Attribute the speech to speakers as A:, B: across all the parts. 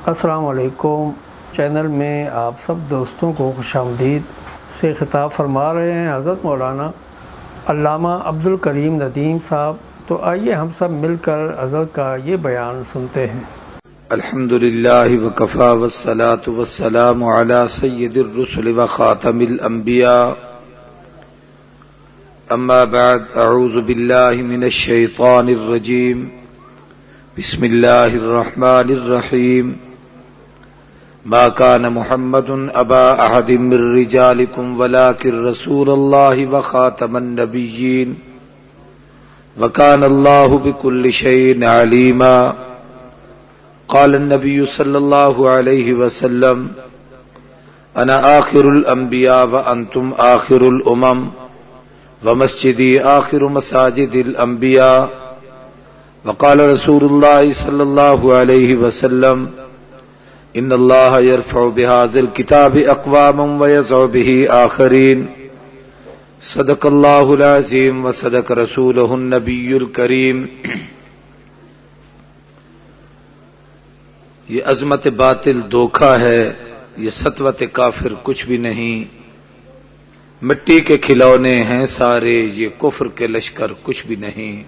A: السلام علیکم۔ چینل میں آپ سب دوستوں کو خوش آمدید سے خطاب فرما رہے ہیں حضرت مولانا علامہ عبدالکریم ندیم صاحب۔ تو آئیے ہم سب مل کر حضرت کا یہ بیان سنتے ہیں۔
B: الحمدللہ وکفا والصلاة والسلام علی سید الرسل وخاتم الانبیاء، اما بعد، اعوذ باللہ من الشیطان الرجیم، بسم اللہ الرحمن الرحیم۔ ما كان محمد ابا احد من رجالكم ولكن رسول الله وخاتم النبيين وكان الله بكل شيء عليما۔ قال النبي صلى الله عليه وسلم: انا آخر الانبياء وانتم آخر الامم ومسجدي آخر مساجد الانبياء۔ وقال رسول الله صلى الله عليه وسلم: ان اللہ یرفع بهذا الكتاب اقواما ویضع به آخرین۔ صدق اللہ العظیم وصدق رسولہ النبی الکریم۔ یہ عظمت باطل دھوکہ ہے، یہ سطوت کافر کچھ بھی نہیں، مٹی کے کھلونے ہیں سارے، یہ کفر کے لشکر کچھ بھی نہیں۔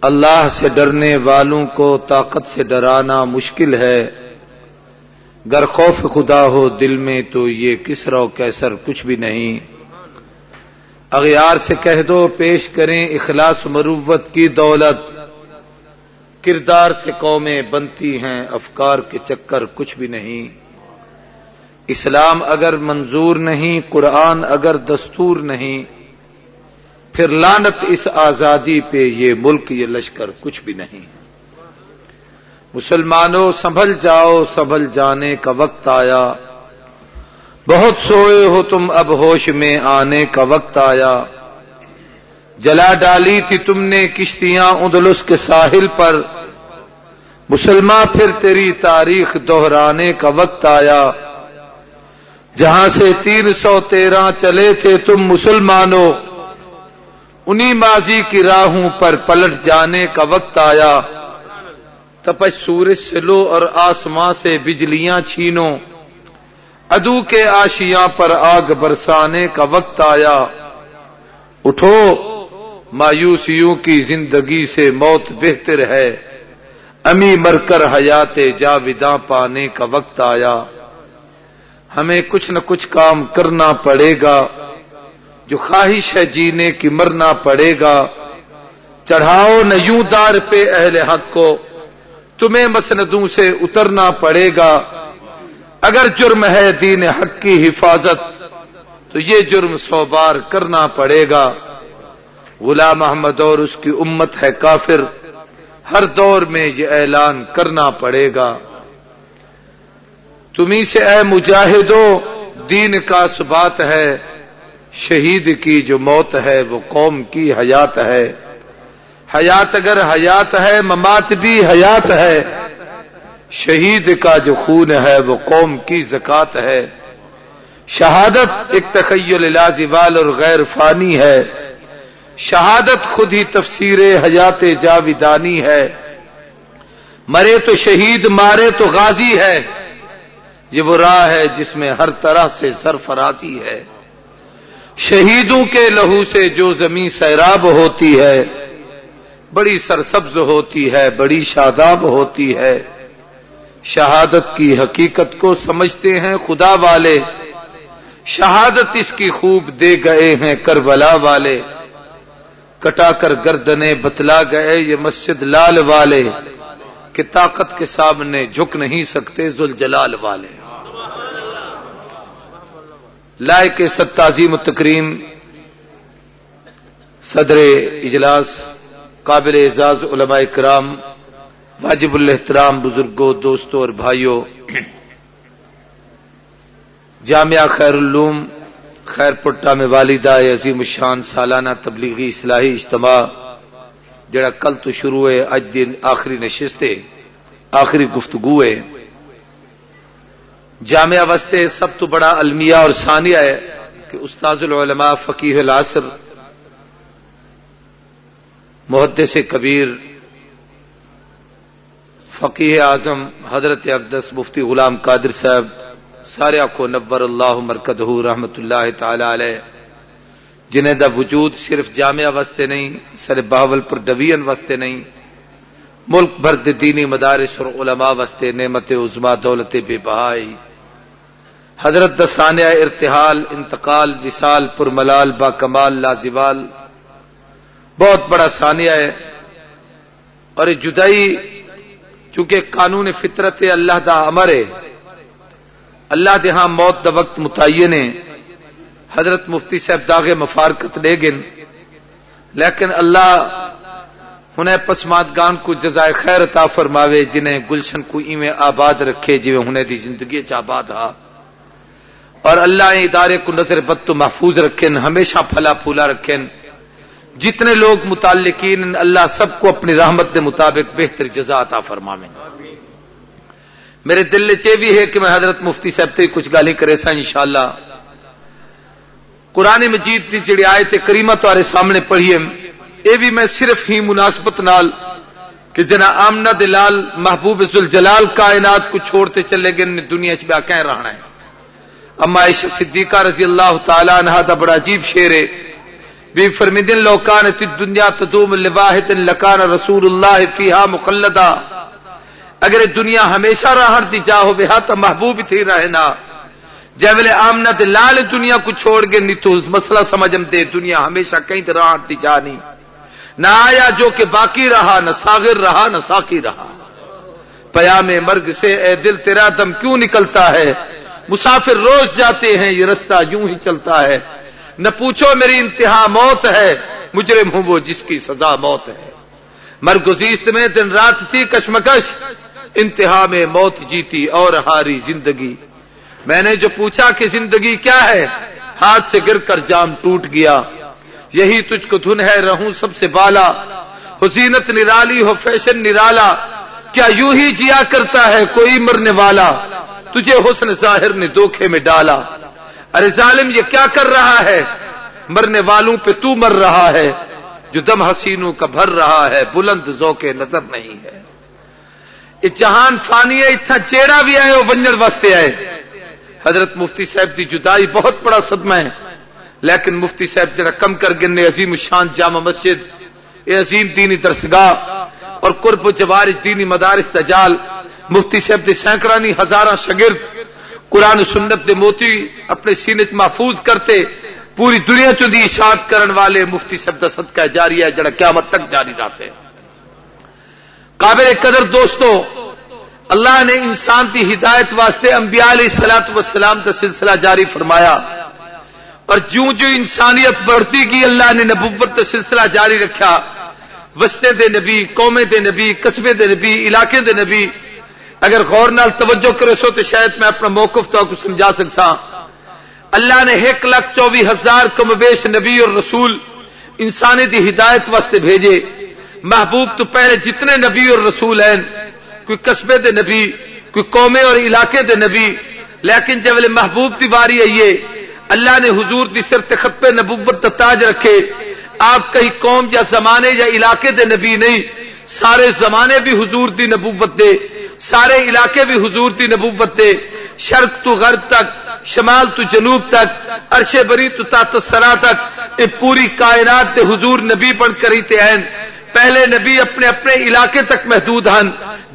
B: اللہ سے ڈرنے والوں کو طاقت سے ڈرانا مشکل ہے، گر خوف خدا ہو دل میں تو یہ کسرا و کیسر کچھ بھی نہیں۔ اغیار سے کہہ دو پیش کریں اخلاص مروت کی دولت، کردار سے قومیں بنتی ہیں افکار کے چکر کچھ بھی نہیں۔ اسلام اگر منظور نہیں، قرآن اگر دستور نہیں، پھر لعنت اس آزادی پہ، یہ ملک یہ لشکر کچھ بھی نہیں۔ مسلمانوں سنبھل جاؤ، سنبھل جانے کا وقت آیا، بہت سوئے ہو تم اب ہوش میں آنے کا وقت آیا۔ جلا ڈالی تھی تم نے کشتیاں اندلس کے ساحل پر، مسلمان پھر تیری تاریخ دہرانے کا وقت آیا۔ جہاں سے 313 چلے تھے تم مسلمانوں، انہی ماضی کی راہوں پر پلٹ جانے کا وقت آیا۔ تپش سورج سے لو اور آسماں سے بجلیاں چھینو، عدو کے آشیاں پر آگ برسانے کا وقت آیا۔ اٹھو مایوسیوں کی زندگی سے موت بہتر ہے، امی مر کر حیات جاوداں پانے کا وقت آیا۔ ہمیں کچھ نہ کچھ کام کرنا پڑے گا، جو خواہش ہے جینے کی مرنا پڑے گا۔ چڑھاؤ نہ یوں دار پہ اہل حق کو، تمہیں مسندوں سے اترنا پڑے گا۔ اگر جرم ہے دین حق کی حفاظت، تو یہ جرم 100 بار کرنا پڑے گا۔ غلام احمد اور اس کی امت ہے کافر، ہر دور میں یہ اعلان کرنا پڑے گا۔ تمہیں سے اے مجاہدو دین کا ثبات ہے، شہید کی جو موت ہے وہ قوم کی حیات ہے۔ حیات اگر حیات ہے ممات بھی حیات ہے، شہید کا جو خون ہے وہ قوم کی زکات ہے۔ شہادت ایک تخیل لازوال اور غیر فانی ہے، شہادت خود ہی تفسیر حیات جاودانی ہے۔ مرے تو شہید مارے تو غازی ہے، یہ وہ راہ ہے جس میں ہر طرح سے سرفرازی ہے۔ شہیدوں کے لہو سے جو زمین سیراب ہوتی ہے، بڑی سرسبز ہوتی ہے، بڑی شاداب ہوتی ہے۔ شہادت کی حقیقت کو سمجھتے ہیں خدا والے، شہادت اس کی خوب دے گئے ہیں کربلا والے۔ کٹا کر گردنیں بتلا گئے یہ مسجد لال والے، کہ طاقت کے سامنے جھک نہیں سکتے ذوالجلال والے۔ لائق صد تعظیم و تکریم صدر اجلاس، قابل اعزاز علماء کرام، واجب الاحترام بزرگوں، دوستوں اور بھائیوں، جامعہ خیر العلوم خیر پٹا میں والدہ عظیم الشان سالانہ تبلیغی اصلاحی اجتماع جڑا کل تو شروع ہے، اج دن آخری نشست ہے، آخری گفتگو ہے۔ جامعہ واسطے سب تو بڑا المیہ اور ثانیہ ہے کہ استاذ العلماء فقیہ العصر محدث کبیر فقیہ اعظم حضرت اقدس مفتی غلام قادر صاحب سارے کو نور اللہ مرکدہ رحمت اللہ تعالی علیہ، جنہیں دا وجود صرف جامعہ واسطے نہیں، سر بہاول پر ڈویژن واسطے نہیں، ملک بھر دے دینی مدارس اور علماء واسطے نعمت عظما دولت بے بہائی، حضرت دا ثانیہ ارتحال انتقال وصال پر ملال با کمال لازوال بہت بڑا ثانیہ ہے۔ اور یہ جدائی چونکہ قانون فطرت ہے، اللہ دا امر ہے، اللہ دے ہاں موت دا وقت متعین ہے۔ حضرت مفتی صاحب داغ مفارقت لے گن، لیکن اللہ انہیں پسماندگان کو جزائے خیر عطا فرماوے، جنہیں گلشن کو ایویں آباد رکھے جویں انہیں دی زندگی چ آباد ہا، اور اللہ ادارے کو نظر بد تو محفوظ رکھیں، ہمیشہ پھلا پھولا رکھیں۔ جتنے لوگ متعلقین اللہ سب کو اپنی رحمت کے مطابق بہتر جزا عطا فرماویں۔ میرے دل چ بھی ہے کہ میں حضرت مفتی صاحب تے کچھ گالیں کرے سا انشاءاللہ۔ قرآن مجید کی جڑی آیت کریمہ تمہارے سامنے پڑھی ہے، یہ بھی میں صرف ہی مناسبت نال کہ جنا آمنہ دلال محبوب ذوالجلال کائنات کو چھوڑتے چلے گئے دنیا چ بیا کہیں رہنا ہے۔ اما عائشہ صدیقہ رضی اللہ تعالی عنہا دا بڑا عجیب شعر ہے، بھی فرمیدن لو کانت الدنیا تدوم لواحد لکان رسول اللہ فیہا مخلدا، اگر دنیا ہمیشہ رہن دی جاہو بہا تو محبوب تھی رہنا، جیولے آمنہ دلال دنیا کو چھوڑ گئے نہیں تو مسئلہ سمجھم دے دنیا ہمیشہ کہیں تو رہن دی جا نہیں، نہ آیا جو کہ باقی رہا، نہ ساغر رہا نہ ساقی رہا، پیام مرگ سے اے دل تیرا دم کیوں نکلتا ہے، مسافر روز جاتے ہیں یہ رستہ یوں ہی چلتا ہے، نہ پوچھو میری انتہا موت ہے، مجرم ہوں وہ جس کی سزا موت ہے، مرگزیست میں دن رات تھی کشمکش، انتہا میں موت جیتی اور ہاری زندگی، میں نے جو پوچھا کہ زندگی کیا ہے، ہاتھ سے گر کر جام ٹوٹ گیا، یہی تجھ کو دھن ہے رہوں سب سے بالا، ہو زینت نرالی ہو فیشن نرالا، کیا یوں ہی جیا کرتا ہے کوئی مرنے والا، تجھے حسن ظاہر نے دھوکے میں ڈالا، ارے ظالم یہ کیا کر رہا ہے، مرنے والوں پہ تو مر رہا ہے، جو دم حسینوں کا بھر رہا ہے بلند ذوق نظر نہیں ہے، یہ جہان فانی ہے، اتنا چیڑا بھی آئے اور بنجر واسطے آئے۔ حضرت مفتی صاحب دی جدائی بہت بڑا صدمہ ہے، لیکن مفتی صاحب جڑا کم کر گنے عظیم الشان جامع مسجد، یہ عظیم دینی درسگاہ اور قرب و جوارج دینی مدارس تجال، مفتی صاحب دے سینکڑانی ہزاراں شاگرد قرآن و سنت دے موتی اپنے سینے محفوظ کرتے، پوری دنیا چ دی اشاعت کرن والے مفتی صاحب دا صدقہ جاریہ ہے جڑا قیامت تک جاری رہا سے۔ قابل قدر دوستو، اللہ نے انسان کی ہدایت واسطے انبیاء علیہ الصلوۃ والسلام کا سلسلہ جاری فرمایا، اور جوں جو انسانیت بڑھتی گئی اللہ نے نبوت کا سلسلہ جاری رکھا، وسطے دے نبی، قومیں دے نبی، قصبے دے نبی، علاقے دے نبی۔ اگر غور نال توجہ کرے سو تو شاید میں اپنا موقف تو کو سمجھا سکتا۔ اللہ نے 1,24,000 کم بیش نبی اور رسول انسانی دی ہدایت واسطے بھیجے۔ محبوب تو پہلے جتنے نبی اور رسول ہیں، کوئی قصبے دے نبی، کوئی قومیں اور علاقے دے نبی، لیکن جب محبوب دی باری آئیے اللہ نے حضور دی سر تے خط پہ نبوت دا تاج رکھے۔ آپ کہیں قوم یا زمانے یا علاقے دے نبی نہیں، سارے زمانے بھی حضور دی نبوت دے، سارے علاقے بھی حضور دی نبوت دے، شرق تو غرب تک، شمال تو جنوب تک، عرش بری تو تحت الثری تک، یہ پوری کائنات دے حضور نبی بن کر ہی تے ہیں۔ پہلے نبی اپنے اپنے علاقے تک محدود ہیں،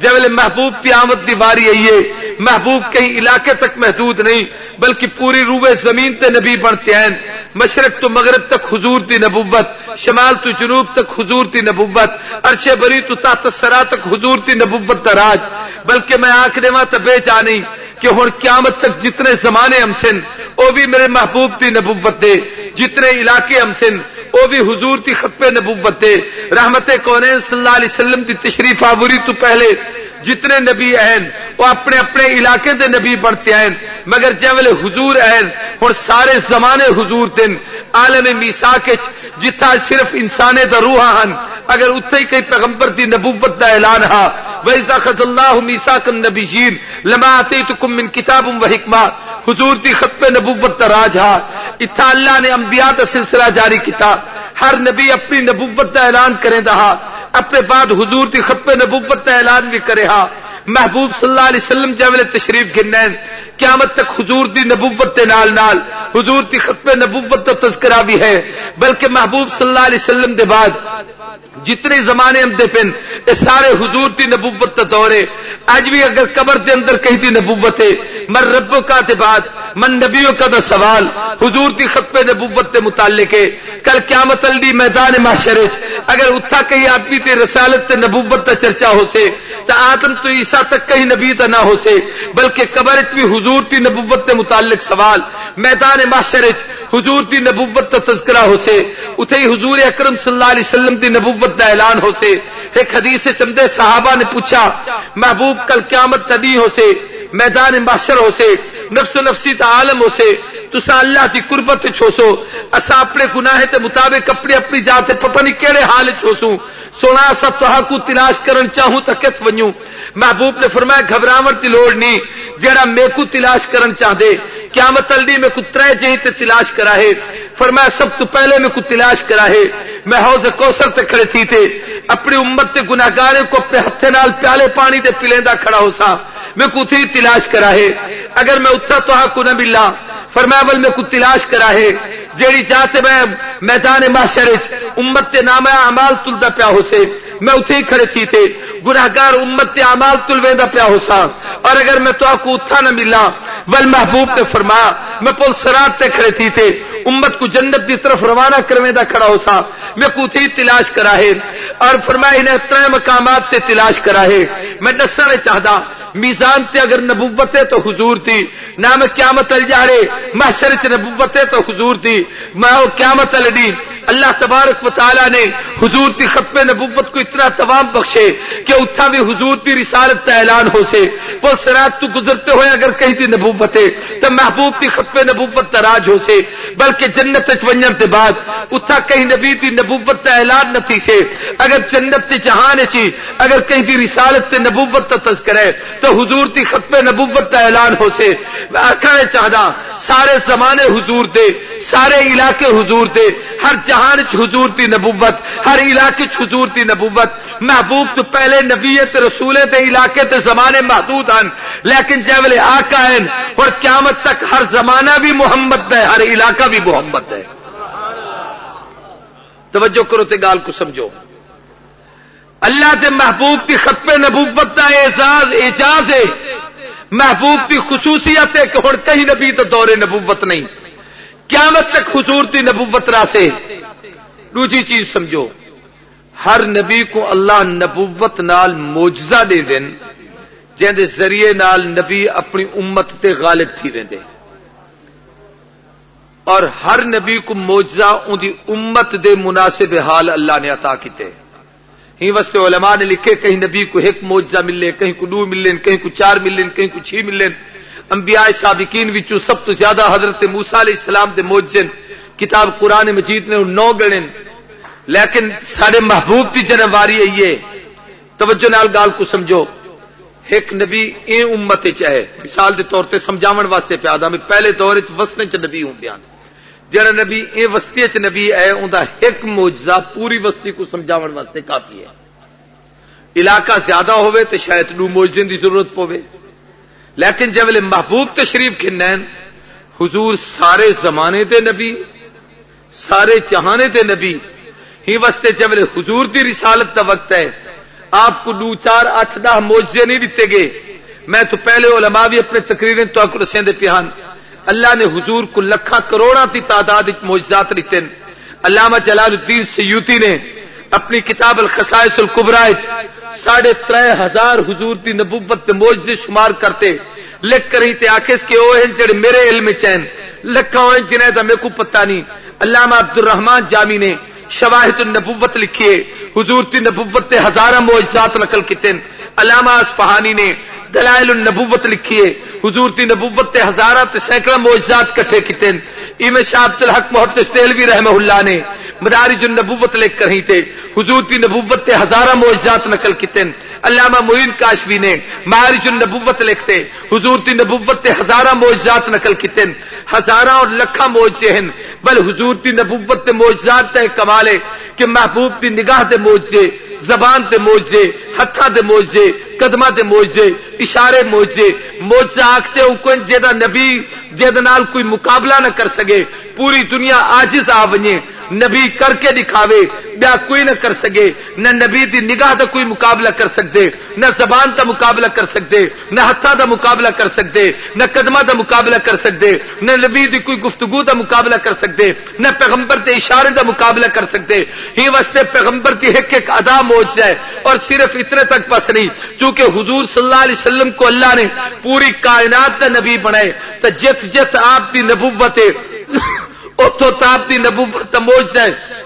B: جب محبوب کی آمد دی باری آئیے محبوب کہیں علاقے تک محدود نہیں بلکہ پوری روئے زمین تے نبی بنتے ہیں۔ مشرق تو مغرب تک حضور دی نبوت، شمال تو جنوب تک حضور دی نبوت، عرش بری تو تحت الثری تک حضور دی نبوت دا راج۔ بلکہ میں آخر میں بے جانی کہ ہن قیامت تک جتنے زمانے ہم سن وہ بھی میرے محبوب دی نبوت دے، جتنے علاقے ہم سن وہ بھی حضور دی خطبہ نبوت دے۔ رحمت کونین صلی اللہ علیہ وسلم دی تشریف آوری تو پہلے جتنے نبی ہیں وہ اپنے اپنے علاقے دے نبی بنتے ہیں، مگر جب حضور ہیں اور سارے زمانے حضور دن عالم میثاق جتھا صرف انسانے دا روح ہیں، اگر اتھے ہی کئی پیغمبر دی نبوت دا اعلان ہا وَإِذَا أَخَذَ اللَّهُ مِيثَاقَ النَّبِيِّينَ لَمَا آتَيْتُكُم مِّن كِتَابٍ وَحِكْمَةٍ، حضور دی خطبہ نبوت دا راج ہا۔ اتھا اللہ نے انبیاء دا سلسلہ جاری کیتا، ہر نبی اپنی نبوت دا اعلان کریں دا، اپنے بعد حضور کی ختم نبوت کا اعلان بھی کرے ہا محبوب صلی اللہ علیہ وسلم جے ویلے تشریف گھنین قیامت تک حضور دی نبوت دے نال نال حضور دی ختم نبوت کا تذکرہ بھی ہے بلکہ محبوب صلی اللہ علیہ وسلم دے بعد جتنے زمانے ہم دے پن یہ سارے حضور دی نبوت کا دور ہے اج بھی اگر قبر دے اندر کہیں دی نبوت ہے من ربوں کا دے بعد من نبیوں کا دا سوال حضور دی ختم نبوت دے متعلق ہے کل قیامت الدی میدان محشر اگر اتھا کہیں آدمی تے رسالت تے نبوت تا چرچا ہو سے تا آدم تو عیسیٰ تک کہیں نبی تا نہ ہو سے بلکہ قبر بھی حضور دی نبوت تے متعلق سوال میدان محشر حضور دی نبوت تا تذکرہ ہو سے اتھے ہی حضور اکرم صلی اللہ علیہ وسلم دی نبوت دا اعلان ہو سے ایک حدیث سے چندے صحابہ نے پوچھا محبوب کل قیامت تدی ہو سے میدان محشر ہو سے نفس و نفسی تا عالم ہو سے تسا اللہ کی قربت چھوسو اسا اپنے گناہ تے مطابق اپنی ذات پتہ نہیں کیڑے حال چھوسوں سونا اسا تہا کو تلاش کرن چاہوں تا کت ونجوں محبوب نے فرمایا گھبراہٹ دی لوڑ نہیں جڑا میں کو تلاش کرن چاہ دے قیامت الدی میں کو ترے جہی تے تلاش کرا ہے فرمایا سب تو پہلے میں کو تلاش کرا ہے میں حوض کوثر تے کھڑے تھی تے اپنی امت تے گناہگاروں کو اپنے ہتھے نال پیالے پانی تے پلیندا کھڑا ہو سا میں کو تھی تلاش کرا ہے اگر میں اتھا تو کو نہ ملا فرمایا بل میں کو تلاش کرا ہے جیڑی چاہتے میں میدان محشر امت تے نام اعمال تلدا پیا ہو سے میں اتھے ہی کھڑے تھی تے گناہگار امت تے اعمال تلویندا پیا ہو سا اور اگر میں تو کو اتھا نہ ملا بل محبوب نے فرمایا میں پل صراط تے کھڑے تھی تے امت کو جنت کی طرف روانہ کرویندا کھڑا ہو سا میں کو اتھے ہی تلاش کرا ہے اور فرمایا انہیں ترے مقامات تے تلاش کرا ہے میں دسنا چاہدا میزان تے اگر نبوت ہے تو حضور تھی نام قیامت الجاڑے محشر تے نبوت ہے تو حضور تھی میں قیامت الدی اللہ تبارک و تعالی نے حضور کی ختم نبوت کو اتنا تمام بخشے کہ اتھا بھی حضور کی رسالت کا اعلان ہو سے پل صراط تو گزرتے ہوئے اگر کہیں دی نبوت ہے تو محبوب کی ختم نبوت کا راج ہو سے بلکہ جنت ونجن کے بعد اتھا کہیں نبی دی نبوت کا اعلان نہ تھی سے اگر جنت تے جہان چی اگر کہیں دی رسالت تے نبوت کا تذکر ہے تو حضور کی ختم نبوت کا اعلان ہو سے آخر چاہدا سارے زمانے حضور دے سارے علاقے حضور دے ہر جہان حضور دی نبوت ہر علاقے حضور دی نبوت محبوب تو پہلے نبیت رسولے تے علاقے تے زمانے محدود ہیں لیکن جیولے آقا ہیں اور قیامت تک ہر زمانہ بھی محمد ہے ہر علاقہ بھی محمد ہے توجہ کرو تے گال کو سمجھو اللہ تے محبوب کی ختم نبوت کا اعجاز ہے محبوب کی خصوصیت ہے کہ ہن کہیں نبی تو دور نبوت نہیں قیامت تک حضور کی نبوت راسے دوسری چیز سمجھو ہر نبی کو اللہ نبوت نال معجزہ دے دین جن دے ذریعے نال نبی اپنی امت تے غالب تھی رہندے اور ہر نبی کو معجزہ ان دی امت دے مناسب حال اللہ نے عطا کیتے ہی واسطے علماء نے لکھے کہیں نبی کو ایک معجزہ ملے کہیں کو 2 ملن کہیں کو 4 ملن کہیں کو 6 ملن انبیاء سابقین وچوں سب تو زیادہ حضرت موسیٰ علیہ السلام دے معجزے کتاب قرآن مجید نے 9 گنن لیکن سارے محبوب دی جنواری ہے توجہ نال گال کو سمجھو ایک نبی اے امت چاہے مثال دے طور تے سمجھاون واسطے پیادا میں پہلے دور وچ وسنے چ نبی ہوں بیان جڑا نبی اے وسطی چ نبی ہے اوندا ایک معجزہ پوری وسطی کو سمجھاون واسطے کافی ہے علاقہ زیادہ ہوئے تے شاید 2 معجزے دی ضرورت پوے لیکن جب محبوب تشریف کھنین حضور سارے زمانے دے نبی سارے جہانے دے نبی ہی واسطے جب حضور دی رسالت دا وقت ہے آپ کو 2 4 8 10 معجزے نہیں دیتے گئے میں تو پہلے علماء بھی اپنے تقریریں تو آپ کو رسیں دے پیان اللہ نے حضور کو لکھاں کروڑاں تی تعداد معجزات دیتے علامہ جلال الدین سیوطی نے اپنی کتاب الخصائص الکبریٰ 3,500 حضور دی نبوت تے معجزے شمار کرتے لکھ کر ہی تے آکھس کے او ہیں جڑے میرے علم چین لکھاں ہوئے جنہیں دا میں کو پتہ نہیں علامہ عبد الرحمن جامی نے شواہد النبوت لکھیے حضور دی نبوت تے ہزاراں معجزات نقل کیتے علامہ اصفہانی نے دلائل النبوت لکھیے حضور دی نبوت تے ہزاراں تے سینکڑا معجزات کٹھے کیتے امام شاہ عبد الحق محدث دہلوی رحمہ اللہ نے مدارج النبوت لکھ کر ہی تے حضور دی نبوت تے ہزاراں معجزات نقل کیتے علامہ معین کاشفی نے معارج النبوت لکھتے حضور دی نبوت تے ہزاراں معجزات نقل کیتے ہزاراں اور لکھاں معجزے ہیں بل حضور دی نبوت تے معجزات تے کمال ہے کہ محبوب دی نگاہ دے معجزے زبان تے موجزے، ہتھاں تے موجزے، قدماں تے موجزے، اشارے موجزے، موجزہ آکھتے ہوں کوئی جیدہ نبی جیدہ نال کوئی مقابلہ نہ کر سکے، پوری دنیا عاجز آ ونجے، نبی کر کے دکھاوے بیا کوئی نہ کر سکے، نہ نبی دی نگاہ دا کوئی مقابلہ کر سکتے، نہ زبان دا مقابلہ کر سکتے، نہ ہتھاں دا مقابلہ کر سکتے، نہ قدماں دا مقابلہ کر سکتے، نہ نبی دی کوئی گفتگو دا مقابلہ کر سکتے، نہ پیغمبر دے اشارے دا مقابلہ کر سکتے، ہی واسطے پیغمبر دی ایک ایک ادا معجزہ ہے، اور صرف اتنے تک بس نہیں، چونکہ حضور صلی اللہ علیہ وسلم کو اللہ نے پوری کائنات دا نبی بنائے، تو جت جت آپ دی نبوت ہے اتو تو آپ دی نبوت دا معجزہ ہے،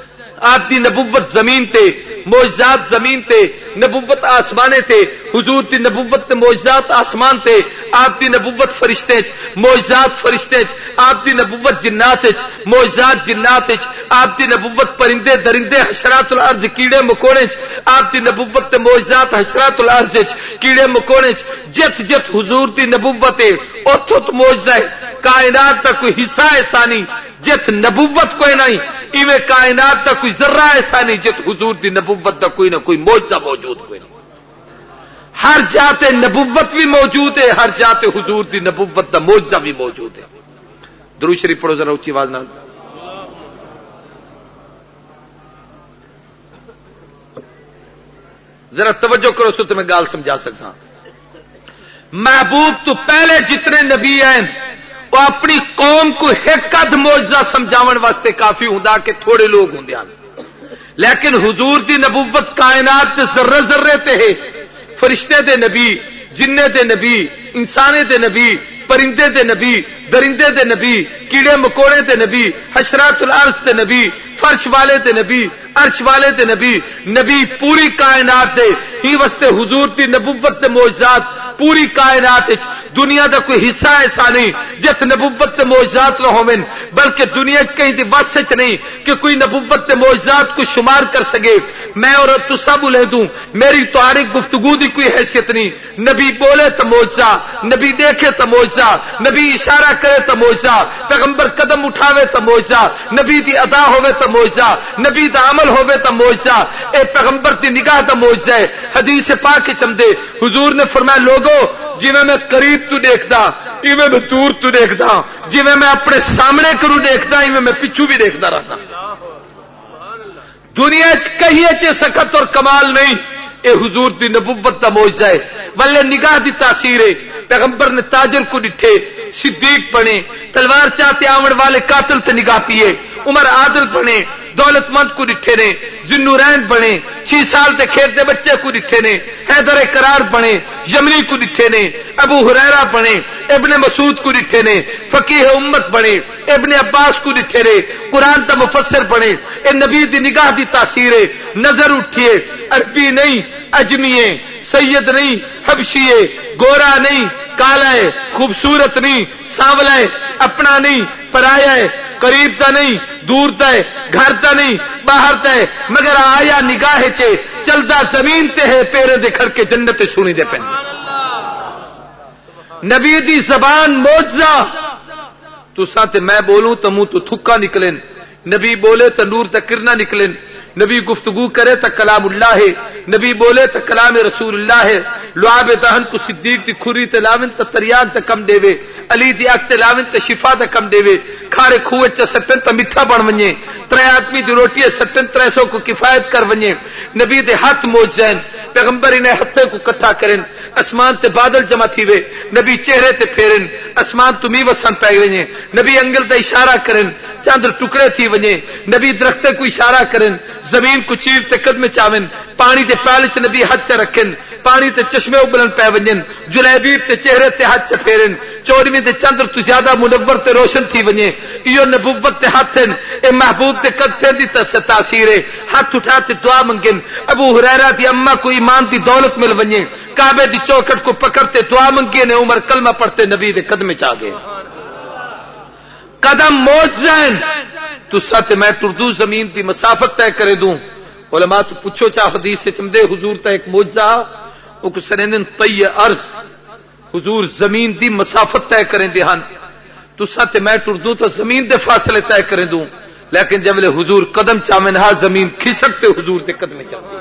B: آپ دی نبوت زمین تے، معجزات زمین تے، نبوت آسمانے تے، حضور دی نبوت تے معجزات آسمان تے، آپ دی نبوت فرشتے چ، معجزات فرشتے چ، آپ دی نبوت جنات چ، معجزات جنات چ، آپ دی نبوت پرندے درندے حشرات الارض کیڑے مکوڑے چ، آپ دی نبوت تے معجزات حشرات الارض چ، کیڑے مکوڑے چ، جت جت حضور دی نبوت ہے اتھو تو معجزہ ہے، کائنات کا کوئی حصہ ایسا نہیں جت نبوت کوئی نہیں، ایویں کائنات کا کوئی ذرہ ایسا نہیں جت حضور دی نبوت دا کوئی نہ کوئی معجزہ موجود کوئی نہیں، ہر جاتے نبوت بھی موجود ہے، ہر جاتے حضور دی نبوت دا معجزہ بھی موجود ہے۔ درود شریف پڑھو ذرا اونچی آواز نال۔ ذرا توجہ کرو سو تو میں گال سمجھا سکتا ہوں۔ محبوب تو پہلے جتنے نبی ہیں وہ اپنی قوم کو ایک اد معجزہ سمجھاون واسطے کافی ہوندا کہ تھوڑے لوگ ہوندے ہیں، لیکن حضور دی نبوت کائنات دے ذرے ذرے تے ہے، فرشتے دے نبی، جننے دے نبی، انسانے دے نبی، پرندے دے نبی، درندے دے نبی، کیڑے مکوڑے دے نبی، حشرات الارض دے نبی، فرش والے دے نبی، عرش والے دے نبی، نبی پوری کائنات دے، ہی واسطے حضور دی نبوت دے معجزات پوری کائنات وچ دنیا دا کوئی حصہ ایسا نہیں جت نبوت دے معجزات نہ ہوویں، بلکہ دنیا وچ کہیں دی بس وچ نہیں کہ کوئی نبوت دے معجزات کو شمار کر سکے۔ میں اور تو سب لے دوں، میری تمہاری گفتگو دی کوئی حیثیت نہیں، نبی بولے تو معجزہ، نبی دیکھے تو معجزہ، نبی اشارہ کرے تو معجزہ، پیغمبر قدم اٹھاوے تو معجزہ، نبی دی ادا ہوے تو معجزہ، نبی دا عمل ہوے تو معجزہ، اے پیغمبر دی نگاہ دا معجزہ ہے۔ حدیث پاک چمدے حضور نے فرمایا لوگو جی میں قریب تو دیکھتا ایویں میں دور تو دیکھتا، جی میں اپنے سامنے کروں دیکھتا ایویں میں پیچھو بھی دیکھتا رہتا۔ دنیا کہیں چ سخت اور کمال نہیں، اے حضور دی نبوت دا معجزہ ہے، ولے نگاہ دی تاثیر ہے۔ پیغمبر نے تاجر کو ڈٹھے، صدیق بنے، تلوار چاہتے آمن والے قاتل تے نگاہ پیے، عمر عادل بنے، دولت مند کو ڈٹھے نے، ذوالنورین بنے، 6 سال تے کھیلتے بچے کو ڈٹھے نے، حیدر قرار بنے، یمنی کو ڈٹھے نے، ابو ہریرہ بنے، ابن مسعود کو ڈٹھے نے، فقیہ امت بنے، ابن عباس کو ڈٹھے نے، قرآن دا مفسر بنے۔ اے نبی دی نگاہ دی تاثیر ہے، نظر اٹھیے، عربی نہیں، اجمی ہے، سید نہیں، حبشی ہے، گورا نہیں، کالا ہے، خوبصورت نہیں، سانولا ہے، اپنا نہیں، پرایا ہے، قریب تا نہیں، دور تا ہے، گھر تا نہیں، باہر تا ہے، مگر آیا نگاہ چے چلدا زمین تے ہے، پیرے دے کھڑ کے جنت سنی دے پین۔ نبی دی زبان معجزہ، تو ساتھ میں بولوں تو منہ تو تھکا نکلیں، نبی بولے تو نور تا کرنا نکلیں، نبی گفتگو کرے تو کلام اللہ ہے، نبی بولے تو کلام رسول اللہ ہے۔ لعاب دہن تو صدیق دی کھری تے لاون تے تریاق تے کم دے وے، علی دی اک تے لاون تے شفا تے کم دے وے، کھارے کھوے چ سٹن تے میٹھا بن ونجے، ترے آدمی دی روٹی سٹن 300 کو کفایت کر ونجے۔ نبی دے ہاتھ موجزین، پیغمبر نے ہتھے کو کٹھا کرن، اسمان تے بادل جمع تھی وے، نبی چہرے تے پھیرن، اسمان تو می وسن پے ونجے، نبی انگل تے اشارہ کرن، چاندر ٹکڑے تھی ونجے، نبی درخت کو اشارہ کرن، زمین کو چیر تے قدم چاون، پانی تے پیالے چ نبی ہاتھ چ رکھن، پانی تے چشمے ابلن پے ونجن، جلیبی تے چہرے تے ہاتھ چ پھیرن، چوڑویں تے چندر تو زیادہ منور تے روشن تھی ونجے۔ ایو نبوت تے ہاتھن، اے محبوب تے قدر دی تاثیر ہے۔ ہاتھ اٹھا تے دعا منگن، ابو ہریرہ دی اما کو ایمان دی دولت مل ونجے، کعبے دی چوکھٹ کو پکڑتے دعا منگے نے، عمر کلمہ پڑھتے نبی دے قدم چ آ گئے۔ قدم معجزہ تو ساتھ میں ٹردو زمین دی مسافت طے کرے دوں۔ علماء تو پوچھو چاہ حدیث سے چمدے حضور تا ایک معجزہ او کو سرندن طی ارض، حضور زمین دی مسافت طے کریں دے ہن، تو ساتھ میں ٹردو تا زمین دے فاصلے طے کریں دوں، لیکن جب لے حضور قدم چاہمن ہا زمین کھسکتے حضور دے قدم چاہتے۔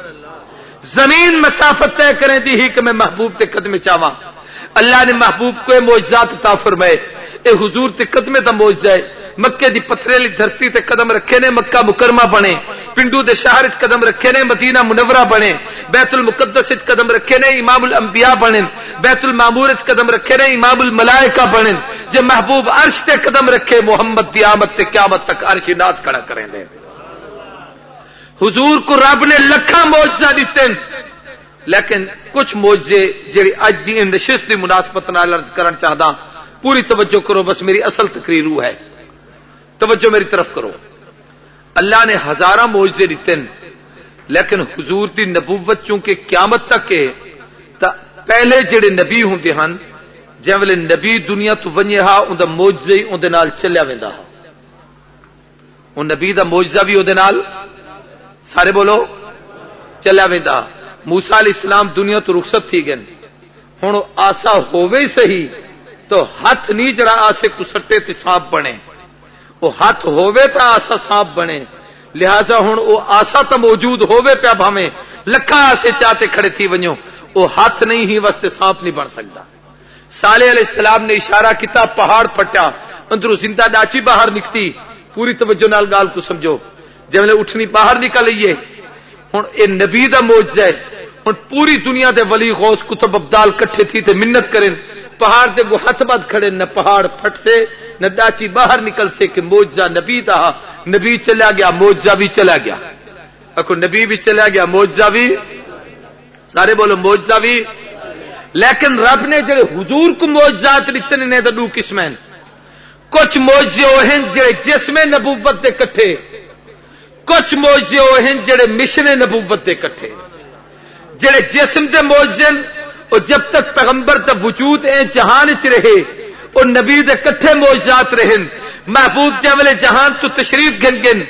B: زمین مسافت طے کریں دی ہی کہ میں محبوب تے قدم چاواں. اللہ نے محبوب کو معجزات عطا فرمائے. اے حضور تے قدمے دا معجزہ ہے. مکے دی پتھریلی دھرتی تے قدم رکھے نے مکہ مکرمہ بنے. پنڈو دے شہر وچ قدم رکھے نے مدینہ منورہ بنے. بیت المقدس وچ قدم رکھے نے امام الانبیاء بنے. بیت المعمور وچ قدم رکھے نے امام الملائکہ بنے. جے محبوب عرش تے قدم رکھے محمد دی آمد تے قیامت تک عرش ناز کھڑا کریں دے. حضور کو رب نے لکھاں معجزہ دتے لیکن کچھ معجزے جڑی اج دی نشست دی مناسبت نال عرض کرن چاہدا. پوری توجہ کرو، بس میری اصل تقریر ہے، توجہ میری طرف کرو. اللہ نے ہزاراں معجزے دتے لیکن حضور دی نبوت چونکہ قیامت تک ہے تا پہلے جڑے نبی ہوندے ہن جے ویلے نبی دنیا تو ونجے ہا اوندا معجزہ ہی اون دے نال چلیا ویندا ہا. اون نبی دا معجزہ بھی اون دے نال سارے بولو چلیا ویندا. موسیٰ علیہ السلام دنیا تو رخصت تھی گئے. ہن آسا ہووے ہی صحیح تو ہاتھ نہیں جڑا آسے کو سٹے تے سانپ بنے. وہ ہاتھ ہووے تا آسا سانپ بنے. لہذا ہن وہ آسا تا موجود ہووے پیا بھاویں لکھاں آسے چاہتے کھڑے تھی ونجو وہ ہاتھ نہیں ہی واسطے سانپ نہیں بن سکتا. صالح علیہ السلام نے اشارہ کیتا، پہاڑ پٹیا، اندروں زندہ ڈاچی باہر نکتی. پوری توجہ نال گال کو سمجھو. جب اٹھنی باہر نکل آئیے ہن اے نبی دا معجزہ ہے. ہن پوری دنیا دے ولی غوث کتب ابدال کٹھے تھی تے منت کریں پہاڑ دے گو ہاتھ بد کھڑے نہ پہاڑ پھٹ سے نہ ڈاچی باہر نکل سے کہ معجزہ نبی دا. نبی چلا گیا معجزہ بھی چلا گیا. اکو نبی بھی چلا گیا معجزہ بھی، سارے بولو معجزہ بھی. لیکن رب نے جڑے حضور کو معجزات دتے نے تے دو قسمیں. کچھ معجزے وہ ہیں جڑے جسم نبوت دے کٹھے، کچھ معجزے وہ ہیں جڑے مشن نبوت دے کٹھے. جڑے جسم دے معجزے اور جب تک پیغمبر دا وجود اے جہان چ رہے اور نبی دے کٹھے معجزات رہن. محبوب جاولے جہان تو تشریف گن گن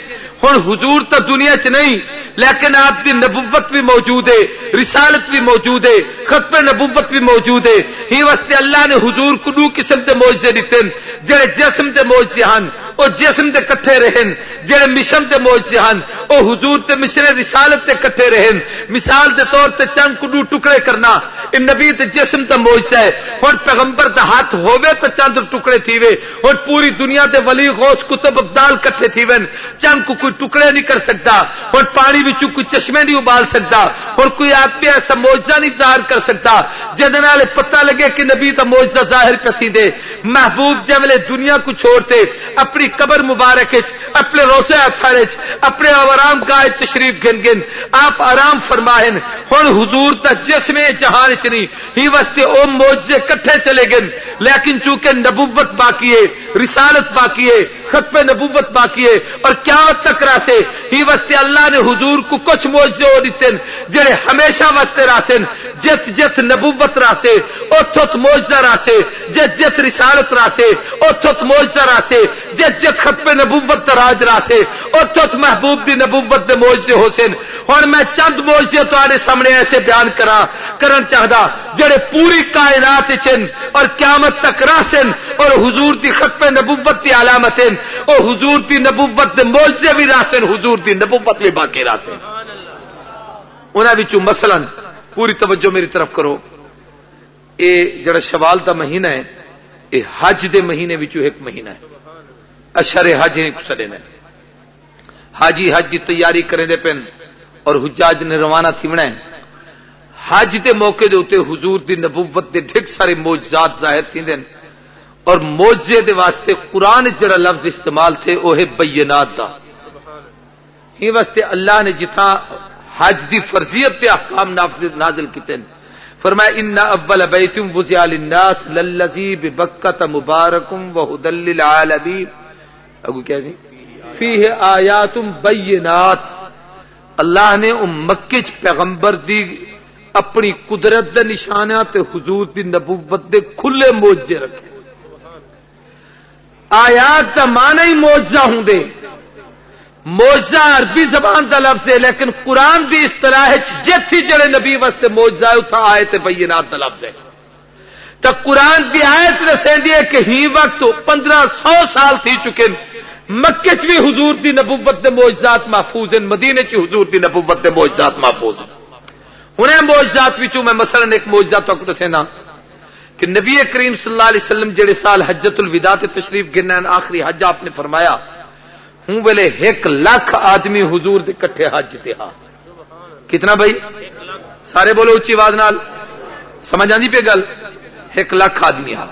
B: ہن حضور تا دنیا چ نہیں لیکن آپ دی نبوت بھی موجود ہے، رسالت بھی موجود ہے، ختم نبوت بھی موجود ہے. ہی واسطے اللہ نے حضور کو دو قسم دے معجزے دتے جڑے جسم دے معجزے ہن او جسم دے کٹھے رہن. جڑے مشن دے معجزے ہن او حضور تے مشن رسالت دے کٹھے رہن. مثال دے طور تے چند کو دو ٹکڑے کرنا اے نبی تے جسم دا معجزہ ہے. ہن پیغمبر دا ہاتھ ہووے تے چند ٹکڑے تھیوے. ہن پوری دنیا دے ولی غوث کتب ابدال کٹھے تھیون چند کو کوئی ٹکڑے نہیں کر سکتا. ہن پانی وچوں کوئی چشمے نہیں ابال سکتا. ہن کوئی آدمی ایسا معجزہ نہیں ظاہر کر سکتا جدے نال پتہ لگے کہ نبی دا معجزہ ظاہر کتی دے. محبوب جولے دنیا کو چھوڑتے اپنی قبر مبارک وچ اپنے روضہ اطہر وچ اپنے آرام گاہ تشریف گن گن آپ آرام فرمائیں. ہن حضور دا جسم جہان وچ نہیں ہی واسطے او معجزے کٹھے چلے گئے لیکن چونکہ نبوت باقی ہے، رسالت باقی ہے، ختم نبوت باقی ہے اور قیامت تک راسے. ہی واسطے اللہ نے حضور کو کچھ معجزے ہو دیتے جڑے ہمیشہ واسطے راسن. جت جت نبوت راسے اوتھ اوتھ معجزہ راسے، جت جت رسالت راسے اوتھ اوتھ معجزہ راسے، جت جت ختم نبوت راج راسے اوتھ اوتھ محبوب دی نبوت دے معجزے حسین. ہن میں چند معجزے تواڈے سامنے ایسے بیان کرن چاہدا جڑے پوری کائنات وچ اور قیامت تک راسن اور حضور دی ختم نبوت دی علامتیں اور حضور دی نبوت دے معجزے بھی راسن، حضور دی نبوت بھی باقی راسن. انہاں وچوں مثلا پوری توجہ میری طرف کرو. اے جڑا شوال دا مہینہ ہے اے حج دے مہینے وچوں ایک مہینہ ہے. اشہر حج نے کسڑے نے حاجی حج دی تیاری کریں دے پن اور حجاج نے روانہ تھیونا ہے. حج دے موقع دے اوتے حضور دی نبوت دے ڈھیر سارے معجزات ظاہر تھیندے اور معجزے دے واسطے قرآن جڑا لفظ استعمال تھے وہ ہے بینات دا. ہی واسطے اللہ نے جتھا حج دی فرضیت تے احکام نازل کیتے فرمایا ان اول بیت وضع للناس للذی ببکۃ مبارک وہدی للعالمین. اگو کیا جی فیہ آیات بینات. اللہ نے مکے چ پیغمبر دی اپنی قدرت دے نشانات تے حضور دی نبوت دے کھلے معجزے رکھے. آیات دا معنی ہی معجزہ ہوندے. معجزہ عربی زبان دا لفظ ہے لیکن قرآن دی اصطلاح جتھی جڑے نبی واسطے معجزہ ہے اتھا آیت بینات دا لفظ ہے. تا قرآن دی آیت رسیندی ہے کہ ہی وقت 1500 سال تھی چکے مکے چ بھی حضور دی نبوت دے معجزات محفوظ ہیں، مدینے چ حضور دی نبوت دے معجزات محفوظ ہیں. انہیں موجزات وچوں میں مثلا ایک موجزہ تو کو دسینا کہ نبی کریم صلی اللہ علیہ وسلم جڑے سال حجۃ الوداع تے تشریف گرنا آخری حج آپ نے فرمایا ہوں ویلے 1 لاکھ آدمی حضور دے کٹھے حج تے ہا. کتنا بھائی؟ سارے بولو اچھی آواز نال، سمجھ آندی پہ گل؟ 1 لاکھ آدمی ہا.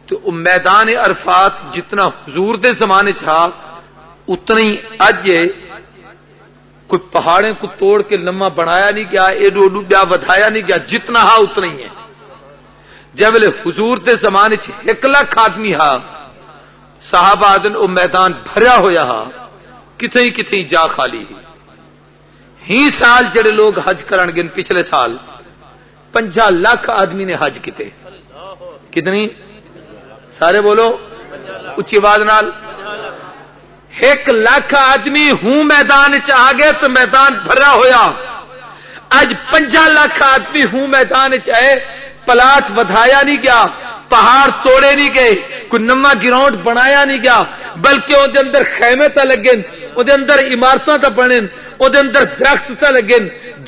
B: تو میدان عرفات جتنا حضور دے زمانے چھا اتنا ہی اج کوئی پہاڑیں کو توڑ کے لمحہ بنایا نہیں گیا، ایڈو بیا ودھایا نہیں گیا، جتنا ہا اتنا ہی ہے. جب ویلے حضور دے زمانے 1 لاکھ آدمی ہا صحابہ آدن او میدان بھریا ہویا ہا، کتھیں کتھیں جا خالی ہی سال جڑے لوگ حج کرن گے پچھلے سال 50 لاکھ آدمی نے حج کیتے. کتنی؟ سارے بولو اچھی آواز نال. 1 لاکھ آدمی ہوں میدان آ گئے تو میدان بھرا ہویا. اج 50 لاکھ آدمی ہوں میدان آئے، پلاٹ ودھایا نہیں گیا، پہاڑ توڑے نہیں گئے، کوئی نما گراؤنڈ بنایا نہیں گیا، بلکہ وہ اندر خیمے تا لگے، وہ اندر عمارتوں تا بنے، وہ اندر درخت تا لگے،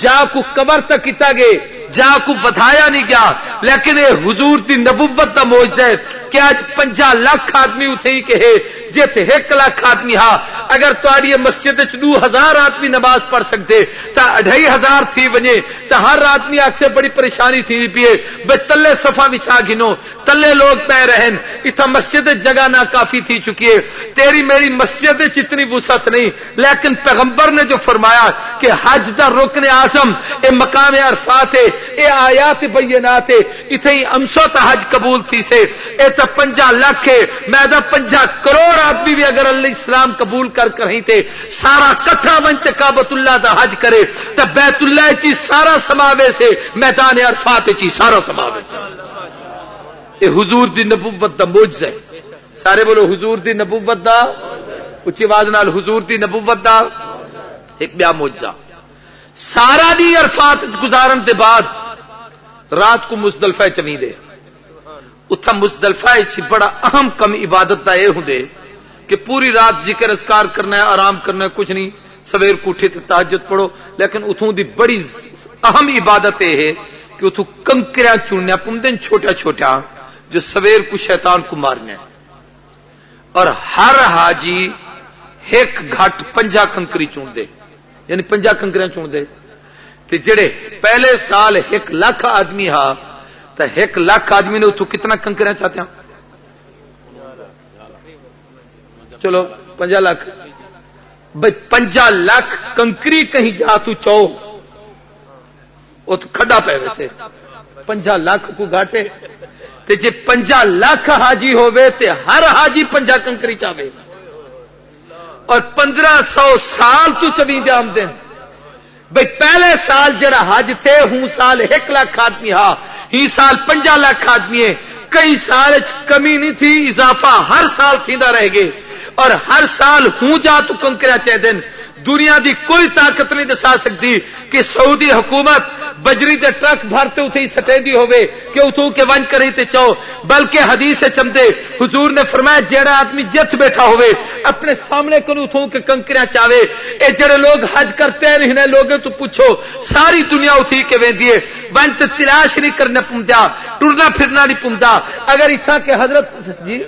B: جا کو قبر تا کیتا گئے، جا کو ودھایا نہیں گیا. لیکن یہ حضور دی نبوت دا معجزہ ہے کہ آج 50 لاکھ آدمی اتھے ہی کہے جیتے 1 لاکھ آدمی ہا. اگر تاری مسجد 2000 آدمی نماز پڑھ سکتے تا 2500 تھی ونجے تا ہر آدمی آگ سے بڑی پریشانی تھی پیے بے تلے صفا بچھا گھنو، تلے لوگ پہ رہن، اتھا مسجد جگہ نہ کافی تھی چکی ہے. تیری میری مسجد اتنی وسعت نہیں، لیکن پیغمبر نے جو فرمایا کہ حج دا رکن اعظم اے مقام عرفات ہے، اے آیات بینات ہے، اتھے ہی امسو تا حج قبول تھی سے. اے تا 50 لاکھ ہے، میں دا 50 کروڑ آدمی بھی اگر اللہ اسلام قبول کر رہی تھے سارا کٹھا ونتے کعبۃ اللہ دا حج کرے تا بیت اللہ چی سارا سماوے سے، میدان عرفات چی سارا سماوے سے. اے حضور دی نبوت دا معجزہ ہے. سارے بولو حضور دی نبوت دا، اچھی آواز نال حضور دی نبوت دا ایک بیا معجزہ. سارا دی عرفات گزارن دے بعد رات کو مزدلفہ چویں دے اتھا مزدلفہ چ بڑا اہم کم عبادت دا اے ہوندے کہ پوری رات ذکر اذکار کرنا ہے، آرام کرنا ہے، کچھ نہیں، سویر کو اٹھے تے تہجد پڑھو. لیکن اتھوں دی بڑی اہم عبادت اے ہے کہ اتھوں کنکریاں چوننا پوندن چھوٹا چھوٹا جو سویر کو شیطان کو مارنا ہے. اور ہر حاجی 1 گھٹ 50 کنکری چون دے، یعنی 50 کنکریاں چون دے. تے جڑے پہلے سال 1 لاکھ آدمی ہا تو 1 لاکھ آدمی نے اتو کتنا کنکریاں چاہتے ہیں؟ چلو 50 لاکھ بھائی 50 لاکھ کنکری کہیں جا تو چو وہ تو کھڈا پہ ویسے 50 لاکھ کو گھاٹے تے جے 50 لاکھ حاجی ہوئے تے ہر حاجی 50 کنکری چاہے اور 1500 سال تو چویں دے آمدن. بھئی پہلے سال جڑا حج تھے ہوں سال 1 لاکھ آدمی ہا، ہی سال 50 لاکھ آدمی ہے. کئی سال کمی نہیں تھی، اضافہ ہر سال تھیندا رہ گئے. اور ہر سال ہوں جا تو کنکریا چاہ دن. دنیا دی کوئی طاقت نہیں دسا سکتی کہ سعودی حکومت بجری دے ٹرک بھرتے اتھے ہی سٹیندی ہوئے کہ اتھوں کے ون کری تے چاہو. بلکہ حدیث سے چمدے حضور نے فرمایا جیڑا آدمی جت بیٹھا ہوئے اپنے سامنے کو اتھوں کے کنکریاں چاہے. اے جڑے لوگ حج کرتے ہیں انہیں لوگوں تو پوچھو ساری دنیا اتھی کے ویندی ہے، ون تے تلاش نہیں کرنا پوندا، ٹرنا پھرنا نہیں پوندا. اگر اتھا کے حضرت جی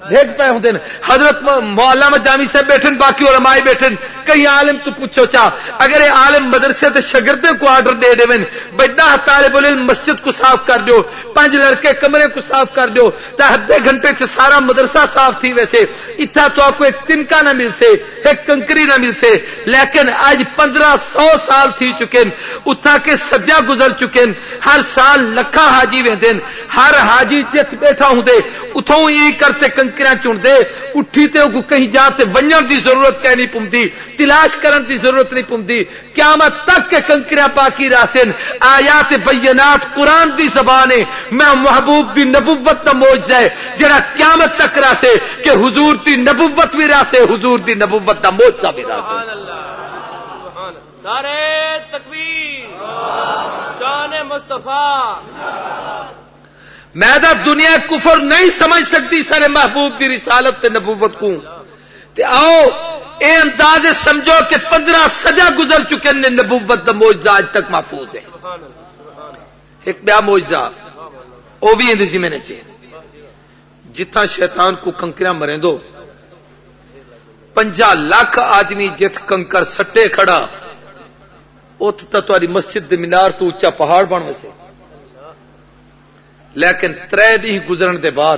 B: بھیگ پہ ہوں دن حضرت علامہ جامی صاحب بیٹھن، باقی علماء بیٹھن، کئی عالم تو پوچھو چاہ اگر یہ عالم مدرسے تے شاگردوں کو آرڈر دے دے ون بڑا طالب علم مسجد کو صاف کر دیو، 5 لڑکے کمرے کو صاف کر دیو تا آدھے گھنٹے سے سارا مدرسہ صاف تھی. ویسے اتھا تو آپ کو ایک تنکا نہ مل سے، ایک کنکری نہ مل سے. لیکن آج 1500 سال تھی چکے اتھا کے صدیاں گزر چکے. ہر سال لکھا حاجی ویندن، ہر حاجی جت بیٹھا ہوں دے اتھوں ہی کرتے کنکریاں چون دے. اٹھی تے کو کہیں جاتے ونجن دی ضرورت کہیں نہیں پوندی، تلاش کرن دی ضرورت نہیں پوندی. قیامت تک کے کنکریاں باقی راسن. آیات بینات قرآن دی زبان ہے، میں محبوب دی نبوت دا معجزہ ہے جڑا قیامت تک راسے کہ حضور دی نبوت بھی راسے، حضور دی نبوت دا معجزہ بھی راسے.
C: نعرہ تکبیر، شان مصطفیٰ.
B: میدہ دنیا کفر نہیں سمجھ سکتی سارے محبوب دی رسالت تے نبوت کو. تے آؤ اے انداز سمجھو کہ 15 سجا گزر چکے نے نبوت دا معجزہ آج تک محفوظ ہے. ایک بیا معجزہ وہ بھی اندازی میں نے چاہیے جتنا شیطان کو کنکریاں مریں دو 50 لاکھ آدمی جت کنکر سٹے کھڑا ات تاری مسجد دے مینار تو اچا پہاڑ بن ویسے لیکن 3 دن گزرن دے بعد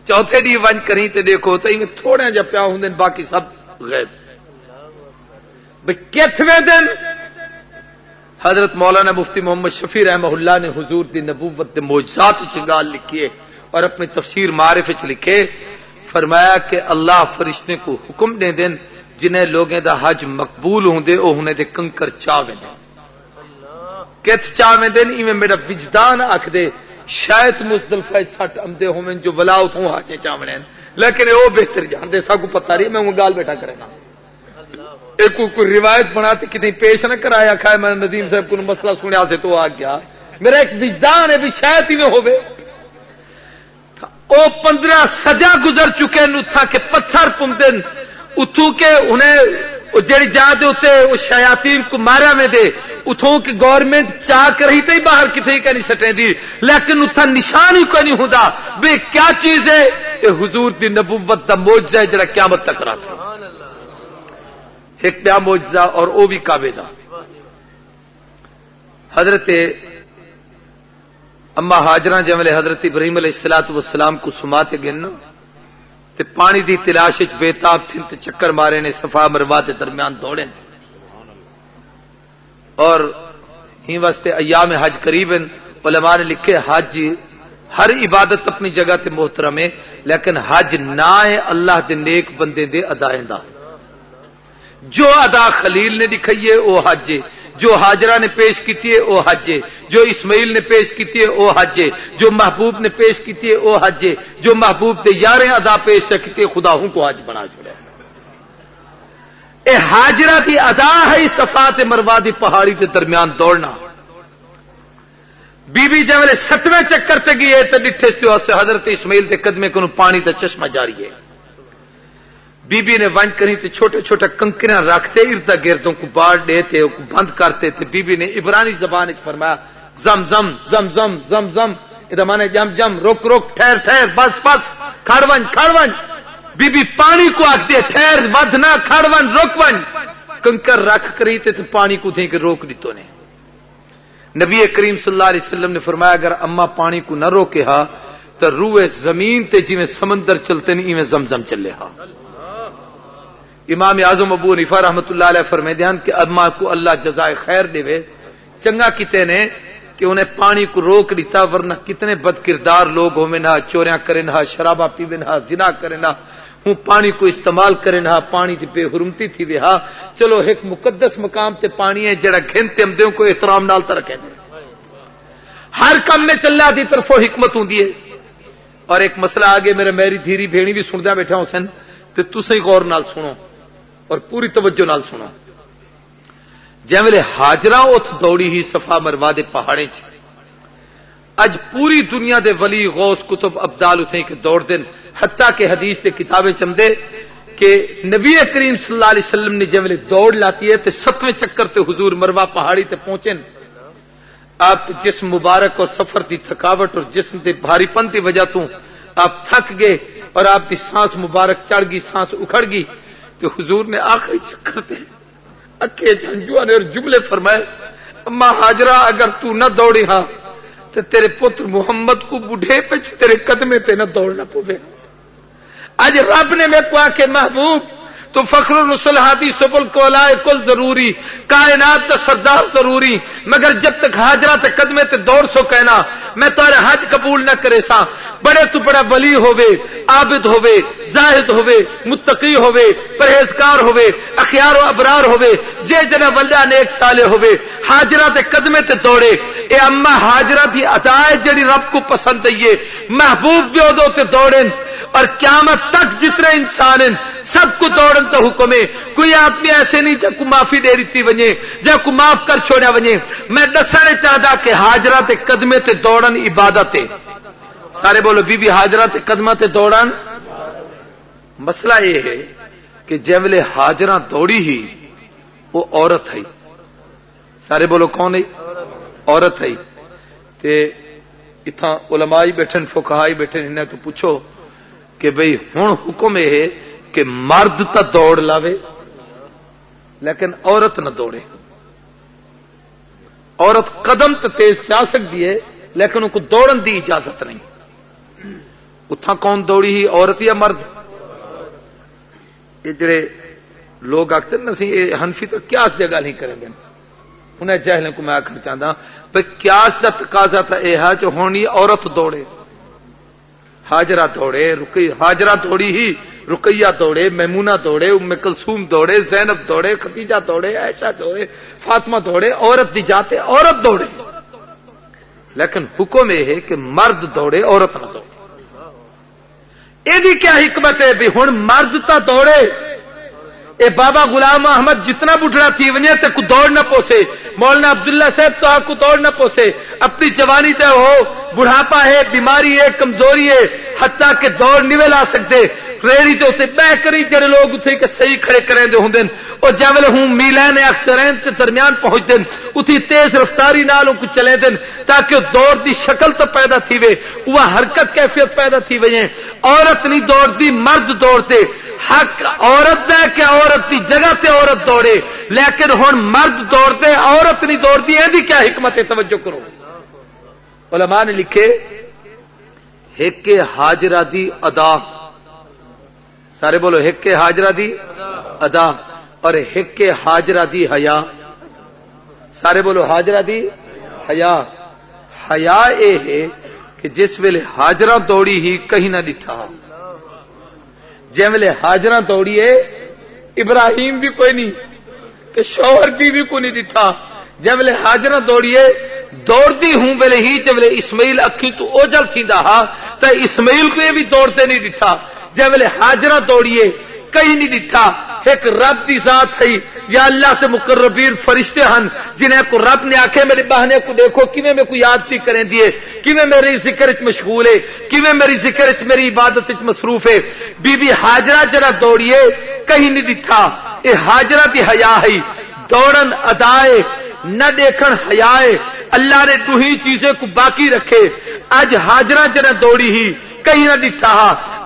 B: چوتھے ڈی ون کریں تے دیکھو تو تھوڑا جا پیا ہوں باقی سب غیب. بھئی کتویں دن حضرت مولانا مفتی محمد شفیع رحمہ اللہ نے حضور دی نبوت دے معجزات چنگال لکھیے اور اپنی تفسیر معارف وچ لکھے. فرمایا کہ اللہ فرشتے کو حکم دے دین جنہیں لوگیں دا حج مقبول ہوں دے او ہونے دے کنکر چاویں دے کت چاویں دے ایویں میرا وجدان آکھ دے شاید مزدلفہ 60 امدے ہومن جو ولاؤت ہوں حاجے چاویں لیکن او بہتر جان دے سا کو پتہ رہی میں وہ گال بیٹھا کرے نا ایک کوئی روایت بناتے کتنی پیش نہ کرایا کھائے میں ندیم صاحب کو مسئلہ سنیا سے تو آ گیا میرا ایک وجدان ہے بھی شاید ہی میں ہوئے او 15 سجا گزر چکے نو تھا کہ پتھر پمدن اتھو کے انہیں جیڑی جا دے ہوتے اس شیاطین کو مارا میں دے اتھوں کی گورنمنٹ چاہ کر ہی تے باہر کتنے کا نہیں سٹیں دی لیکن اتھا نشان ہی کوئی نہیں ہوتا بے کیا چیز ہے کہ حضور دی نبوت دا معجزہ ہے جڑا قیامت تک رہا سا ایک بیا معجزہ اور او بھی کعبے دا. حضرت اما ہاجرہ جملے حضرت ابراہیم علیہ السلام کو سماتے گئے تے پانی دی تلاش وچ بےتاب تھن تے چکر مارے نے صفا مروہ دے درمیان دوڑے اور ہی واسطے ایام حج قریب علماء نے لکھے حج ہر عبادت اپنی جگہ تے محترم ہے لیکن حج نہ ہے اللہ دے نیک بندے دے ادائیں دا. جو ادا خلیل نے دکھائی ہے وہ حج ہے جو ہاجرہ نے پیش کی ہے وہ حج ہے جو اسماعیل نے پیش کی ہے وہ حج ہے جو محبوب نے پیش کی ہے وہ حج ہے جو محبوب تے یاریں ادا پیش کی خدا ہوں کو حج بنا چھوڑے. اے ہاجرہ دی ادا ہے صفا تے مروہ دی پہاڑی کے درمیان دوڑنا. بی بی جب 7ویں چکر تے گئی ہے تے ڈٹھے سے حضرت اسماعیل تے قدمے کو پانی تے چشمہ جاری ہے. بی بی نے ونج کری تے چھوٹے چھوٹے کنکریاں رکھتے اردا گردوں کو باڑ دیتے بند کرتے تے بی بی نے عبرانی زبان وچ فرمایا زم زم زم زم زم زم ادا مانے جم جم رک رک ٹھہر ٹھہر بس بس کھڑ ون. بی بی پانی کو آکھ دے ٹھہر ود نہ کھڑ ون رک ون کنکر رکھ کری تے پانی کو تھے کہ روک دیتو نے. نبی کریم صلی اللہ علیہ وسلم نے فرمایا اگر اما پانی کو نہ روکے ہا تو روئے زمین تے جی میں سمندر چلتے نہیں ایویں زمزم چلے ہا. امام اعظم ابو حنیفہ رحمۃ اللہ علیہ فرمائے دیان کہ اما کو اللہ جزائے خیر دے چنگا کتے نے کہ انہیں پانی کو روک دیتا ورنہ کتنے بد کردار لوگ ہوئے نہ چوریاں کرے نہ شرابہ پیوے نہ زنا کرے نہ ہوں پانی کو استعمال کرے نہ پانی کی بے حرمتی تھی وے ہاں چلو ایک مقدس مقام تے پانی ہے جڑا گھنتے امدیوں کو احترام نال تا رکھے دے ہر کام میں چلنا دی طرفوں حکمت ہوں دیئے. اور ایک مسئلہ آگے میری دھیری بھیڑی بھی سن دیا بیٹھا ہوں سن تے تسیں غور نال سنو اور پوری توجہ نال سنو. جیویں ہاجرہ ات دوڑی ہی صفا مروہ دے پہاڑے چ اج پوری دنیا دے ولی غوث کتب ابدال اتھیں کہ دوڑ دن حتیٰ کہ حدیث دے کتابیں چمدے کہ نبی کریم صلی اللہ علیہ وسلم نے جیویں دوڑ لاتی ہے تے 7ویں چکر تے حضور مروہ پہاڑی تے پہنچن آپ جسم مبارک اور سفر دی تھکاوٹ اور جسم دے بھاری پن دی وجہ تو آپ تھک گئے اور آپ کی سانس مبارک چڑھ گئی سانس اکھڑ گئی تو حضور نے آخری چکر تے اکے جھنجوا نے اور جملے فرمائے اما ہاجرہ اگر تو نہ دوڑی ہاں تو تیرے پتر محمد کو بڑھے پچ تیرے قدمے تے نہ دوڑنا پوے. آج رب نے میں کو آکے محبوب تو فخر الرسل ہادی سبل کو لائے کل ضروری کائنات دا سردار ضروری مگر جب تک ہاجرہ تے قدمے تے دوڑ سو کہنا میں تارے حج قبول نہ کرے سا. بڑے تو بڑا ولی ہوئے عابد ہوئے زاہد ہوئے متقی ہوئے پرہیزگار ہوئے اخیار و ابرار ہوئے جے جنہ ولدہ نیک سالے ہوئے ہاجرہ تے قدمے تے دوڑے. اے اما ہاجرہ دی عطائے جڑی رب کو پسند ہے محبوب بھی ادو تے دوڑن اور قیامت تک جتنے انسان ہیں سب کو دوڑن تو حکم ہے. کوئی آدمی ایسے نہیں جب کو معافی دے دیتی ونجے جب کو معاف کر چھوڑا ونجے. میں دسنے چاہتا کہ ہاجرہ تے قدمے تے دوڑن عبادت ہے. سارے بولو بی بی ہاجرہ تے قدمہ تے دوڑن مسئلہ یہ ہے کہ جیولے حاجرہ دوڑی ہی وہ عورت ہے، سارے بولو کون ہے؟ عورت ہے. تے اتھا علماء بیٹھن فقہاء بیٹھن انہیں تو پوچھو کہ بھئی ہن حکم یہ ہے کہ مرد تا دوڑ لاوے لیکن عورت نہ دوڑے. عورت قدم تو تیز چاہ سکتی ہے لیکن ان کو دوڑن دی اجازت نہیں. اتھا کون دوڑی ہی، عورت یا مرد؟ یہ جڑے لوگ آخر نا سی یہ حنفی تو قیاس دی گل ہی کریں گے، انہیں جاہلیں کو میں آخر چاہتا بھئی قیاس دا تقاضا تو یہ ہے جو ہونی عورت دوڑے. حاجرہ دوڑے، حاجرہ دوڑی ہی، رقیہ دوڑے، میمونہ دوڑے، ام کلثوم دوڑے، زینب دوڑے، خدیجہ دوڑے، عائشہ دوڑے، فاطمہ دوڑے، عورت دی جاتے عورت دوڑے. لیکن حکم یہ ہے کہ مرد دوڑے عورت نہ دوڑے. یہ کیا حکمت ہے بھی ہن مرد تا دوڑے؟ اے بابا غلام احمد جتنا بٹھڑا تھی ونجے تے کو دوڑ نہ پوسے، مولانا عبداللہ صاحب تو آپ کو دوڑ نہ پوسے، اپنی جوانی تے ہو، بڑھاپا ہے، بیماری ہے، کمزوری ہے، حتیٰ کہ دوڑ نہیں لا سکتے. ریڑی تے اتنے بہ کری جڑے لوگ اتنے کہ صحیح کھڑے کریں دے ہوندے او جاول ہوں میلین اکثرین تے درمیان پہنچ دین اتنی تیز رفتاری نال کو چلے دین تاکہ دوڑ دی شکل تو پیدا تھی وے، وہ حرکت کیفیت پیدا تھی وے. عورت نہیں دوڑتی، مرد دوڑتے. حق عورت ہے کہ عورت دی جگہ تے عورت دوڑے، لیکن ہن مرد دوڑتے عورت نہیں دوڑتی. یہ کیا حکمت ہے؟ توجہ کرو. علماء نے لکھے ایک حاجرہ دی ادا، سارے بولو ایک حاجرہ دی ادا، اور ایک حاجرہ دی حیا. سارے بولو حاجرہ دی حیا. حیا اے ہے کہ جس ویلے حاجرہ دوڑی ہی کہیں نہ ڈٹھا، جس ویلے حاجرہ دوڑیے ابراہیم بھی کوئی نہیں کہ شوہر بھی کوئی نہیں ڈٹھا. جس ویلے حاجرہ دوڑیے دوڑتی ہوں ویلے ہی جب اسماعیل اکھی تو اوجل تھیندا ہا تے اسماعیل کو بھی دوڑتے نہیں ڈٹھا. جب ویلے حاجرہ دوڑیے کہیں نہیں ڈٹھا. ایک رب دی ذات ہے یا اللہ سے مقربین فرشتے ہن جنہیں کو رب نے آکھے میرے بہنے کو دیکھو کیویں میں کو یاد بھی کریں دیے، کیویں میری ذکر وچ مشغول ہے، کیویں میری ذکر وچ میری عبادت وچ مصروف ہے. بی بی حاجرہ جڑا دوڑیے کہیں نہیں ڈٹھا. اے حاجرہ دی حیا ہے، دوڑن ادائے نہ دیکھن حیا ہے. اللہ نے دو ہی چیزیں کو باقی رکھے. اج حاجرہ جڑا دوڑی ہی کہیں نہ ڈٹھا.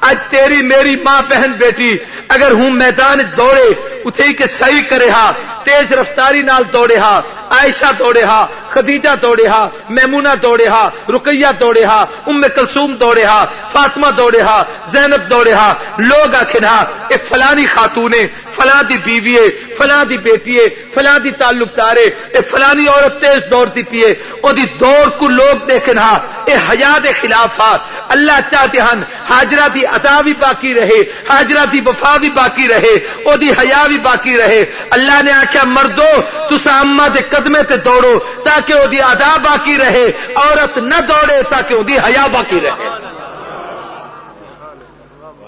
B: اج تیری میری ماں بہن بیٹی اگر ہوں میدان دوڑے اتھے کہ صحیح کرے ہا، تیز رفتاری نال دوڑے ہا، عائشہ دوڑے ہا، خدیجہ دوڑے ہا، میمونہ دوڑے ہا، رقیہ دوڑے ہا، ام کلثوم دوڑے ہا، فاطمہ دوڑے ہا، زینب دوڑے ہا. لوگ آخر ہا اے فلانی خاتون ہے، فلاں دی بیوی ہے، فلاں دی بیٹی ہے، فلاں دی تعلق دار ہے، اے فلانی عورت تیز دوڑتی پیے. او دی دوڑ کو لوگ دیکھن ہا اے حیا دے خلاف ہا. اللہ چاہتے ہن حاجرہ دی عطا بھی باقی رہے، حاجرہ دی وفا بھی باقی رہے، او دی حیا بھی باقی رہے. اللہ نے آخیا مردو تسا اما دے قدمے تے دوڑو تاکہ او دی عطا باقی رہے، عورت نہ دوڑے تاکہ او دی حیا باقی رہے.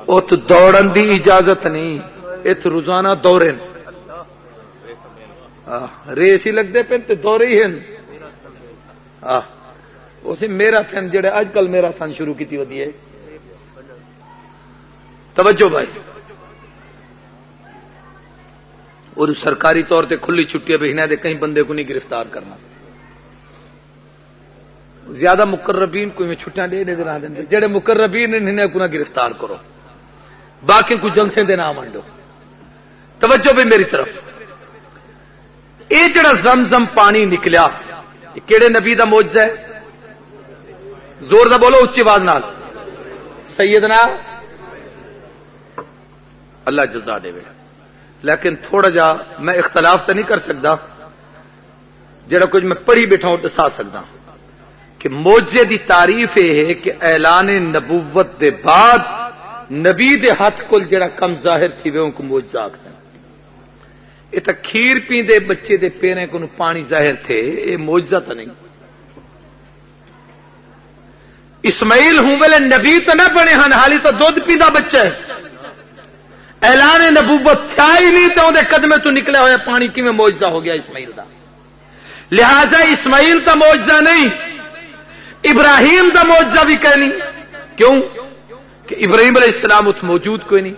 B: او تو دوڑن دی اجازت نہیں، ات روزانہ دوڑن ریس ہی لگتے پہ تے دوڑے ہی ہیں. اسی میرا تھن جڑے اج کل میرا تھن شروع کی ودی ہے. توجہ بھائی، اور سرکاری طور تے کھلی چھٹیاں بہنا دے کہیں بندے کو نہیں گرفتار کرنا. زیادہ مقربین کو میں چھٹیاں دے دے نہ دیں، جڑے مقربین انہیں کو نہ گرفتار کرو، باقی کو جلسے دے نہ منڈو. توجہ بھی میری طرف. یہ جڑا زمزم پانی نکلیا یہ کیڑے نبی دا معجزہ ہے؟ زور دا بولو اچھی آواز نال. سیدنا اللہ جزا دے. لیکن تھوڑا جا میں اختلاف تو نہیں کر سکتا، جڑا کچھ میں پڑھی بیٹھا ہوں دسا سکتا کہ معجزے دی تعریف یہ ہے کہ اعلان نبوت دے بعد نبی دے ہاتھ کل جڑا کم ظاہر تھی وہ ان کو معجزہ آکھتے ہیں. یہ تو کھیر پیندے بچے دے پیرے کو پانی ظاہر تھے، یہ معجزہ تو نہیں. اسماعیل ہوں ویلے نبی تو نہ بنے ہن، حالی تو دودھ پیندا بچہ ہے. اعلان نبوت تھا ہی نہیں تو اندے قدمے تو نکلا ہوا پانی کی میں معجزہ ہو گیا اسماعیل دا. لہذا اسماعیل کا معجزہ نہیں، ابراہیم کا معجزہ بھی کہنی. کیوں کہ ابراہیم علیہ السلام ات موجود کوئی نہیں.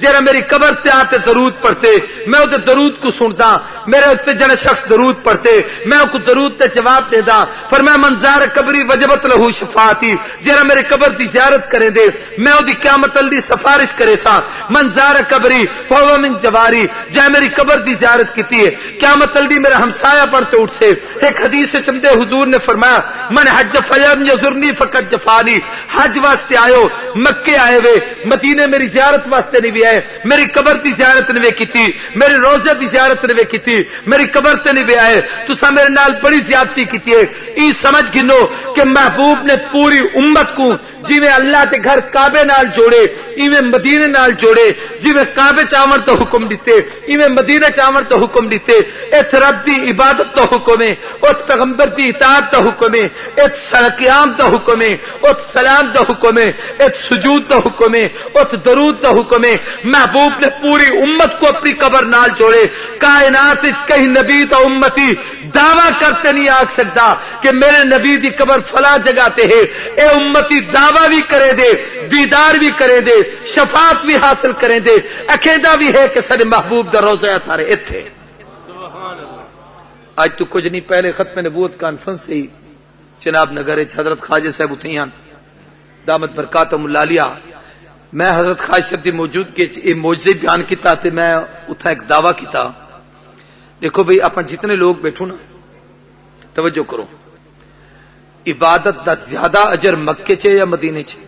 B: جرا میری قبر تے آتے درود پڑھتے میں وہ درود کو سنتا میرے اتنے جنے شخص درود پڑھتے میں کو درود تے جواب دیتا فرمایا منظار قبری وجبت لہو شفاعتی جرا میری قبر دی زیارت کرے دے میں وہ قیامت دی سفارش کرے سا منظار قبری فہو من جواری جے میری قبر دی زیارت کیتی ہے قیامت دی میرا ہمسایہ پڑھتے اٹھ سے ایک حدیث سے چمدے حضور نے فرمایا من حج فلم یزرنی فقط جفانی حج واسطے آئے مکے آئے ہوئے مدینے میری زیارت واسطے نہیں بھی آئے میری قبر دی زیارت نہیں کیتی میری روزے دی زیارت نہیں کیتی میری قبر تے نہیں بھی آئے تساں میرے نال بڑی زیادتی کیتی ہے ای سمجھ گنو کہ محبوب نے پوری امت کو جویں اللہ تے گھر کعبے نال جوڑے ایویں مدینے نال جوڑے جویں کعبے چاون تو حکم دیتے ایویں مدینے چاون تو حکم دیتے اس رب دی عبادت تو حکم ہے اس پیغمبر دی اطاعت تو حکم ہے اس قیام تو حکم ہے اس سلام تو حکم ہے اس سجود تو حکم ہے اس درود تو حکم ہے محبوب نے پوری امت کو اپنی قبر نال جوڑے کائنات کہیں نبی تو امتی دعویٰ کرتے نہیں آ سکتا کہ میرے نبی دی قبر فلاں جگہ تے ہے اے امتی دعویٰ بھی کرے دے دیدار بھی کرے دے شفاعت بھی حاصل کرے دے عقیدہ بھی ہے کہ سارے محبوب دا روزہ تھارے اتھے آج تو کچھ نہیں پہلے ختم نبوت کانفرنس سے جناب نگر حضرت خواجہ صاحب اتھیان دامت برکاتہم اللہ علیہ میں حضرت خواجہ صاحب دی موجود کے یہ معجزے بیان کیتا تے میں اتھا ایک دعویٰ کیتا دیکھو بھئی اپن جتنے لوگ بیٹھو نا توجہ کرو عبادت دا زیادہ اجر مکے چے یا مدینے چے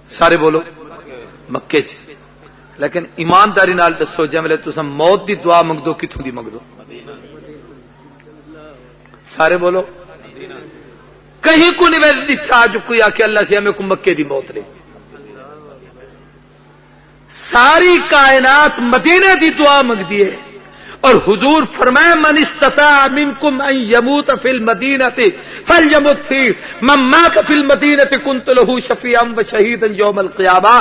B: سارے بولو مکے چے لیکن ایمانداری نال دسو جے تساں موت دی دعا منگ دو کتھوں دی منگ دو سارے بولو کہیں کو نہیں تھا جو کوئی آ کے اللہ سے ہمیں کو مکے دی موت لے ساری کائنات مدینے دی دعا منگ دیے اور حضور فرمائے من استطاع منکم ان یموت فی المدینہ فلیمت فی من مات فی المدینہ کنت له شفیعا و شہیدا یوم القیامہ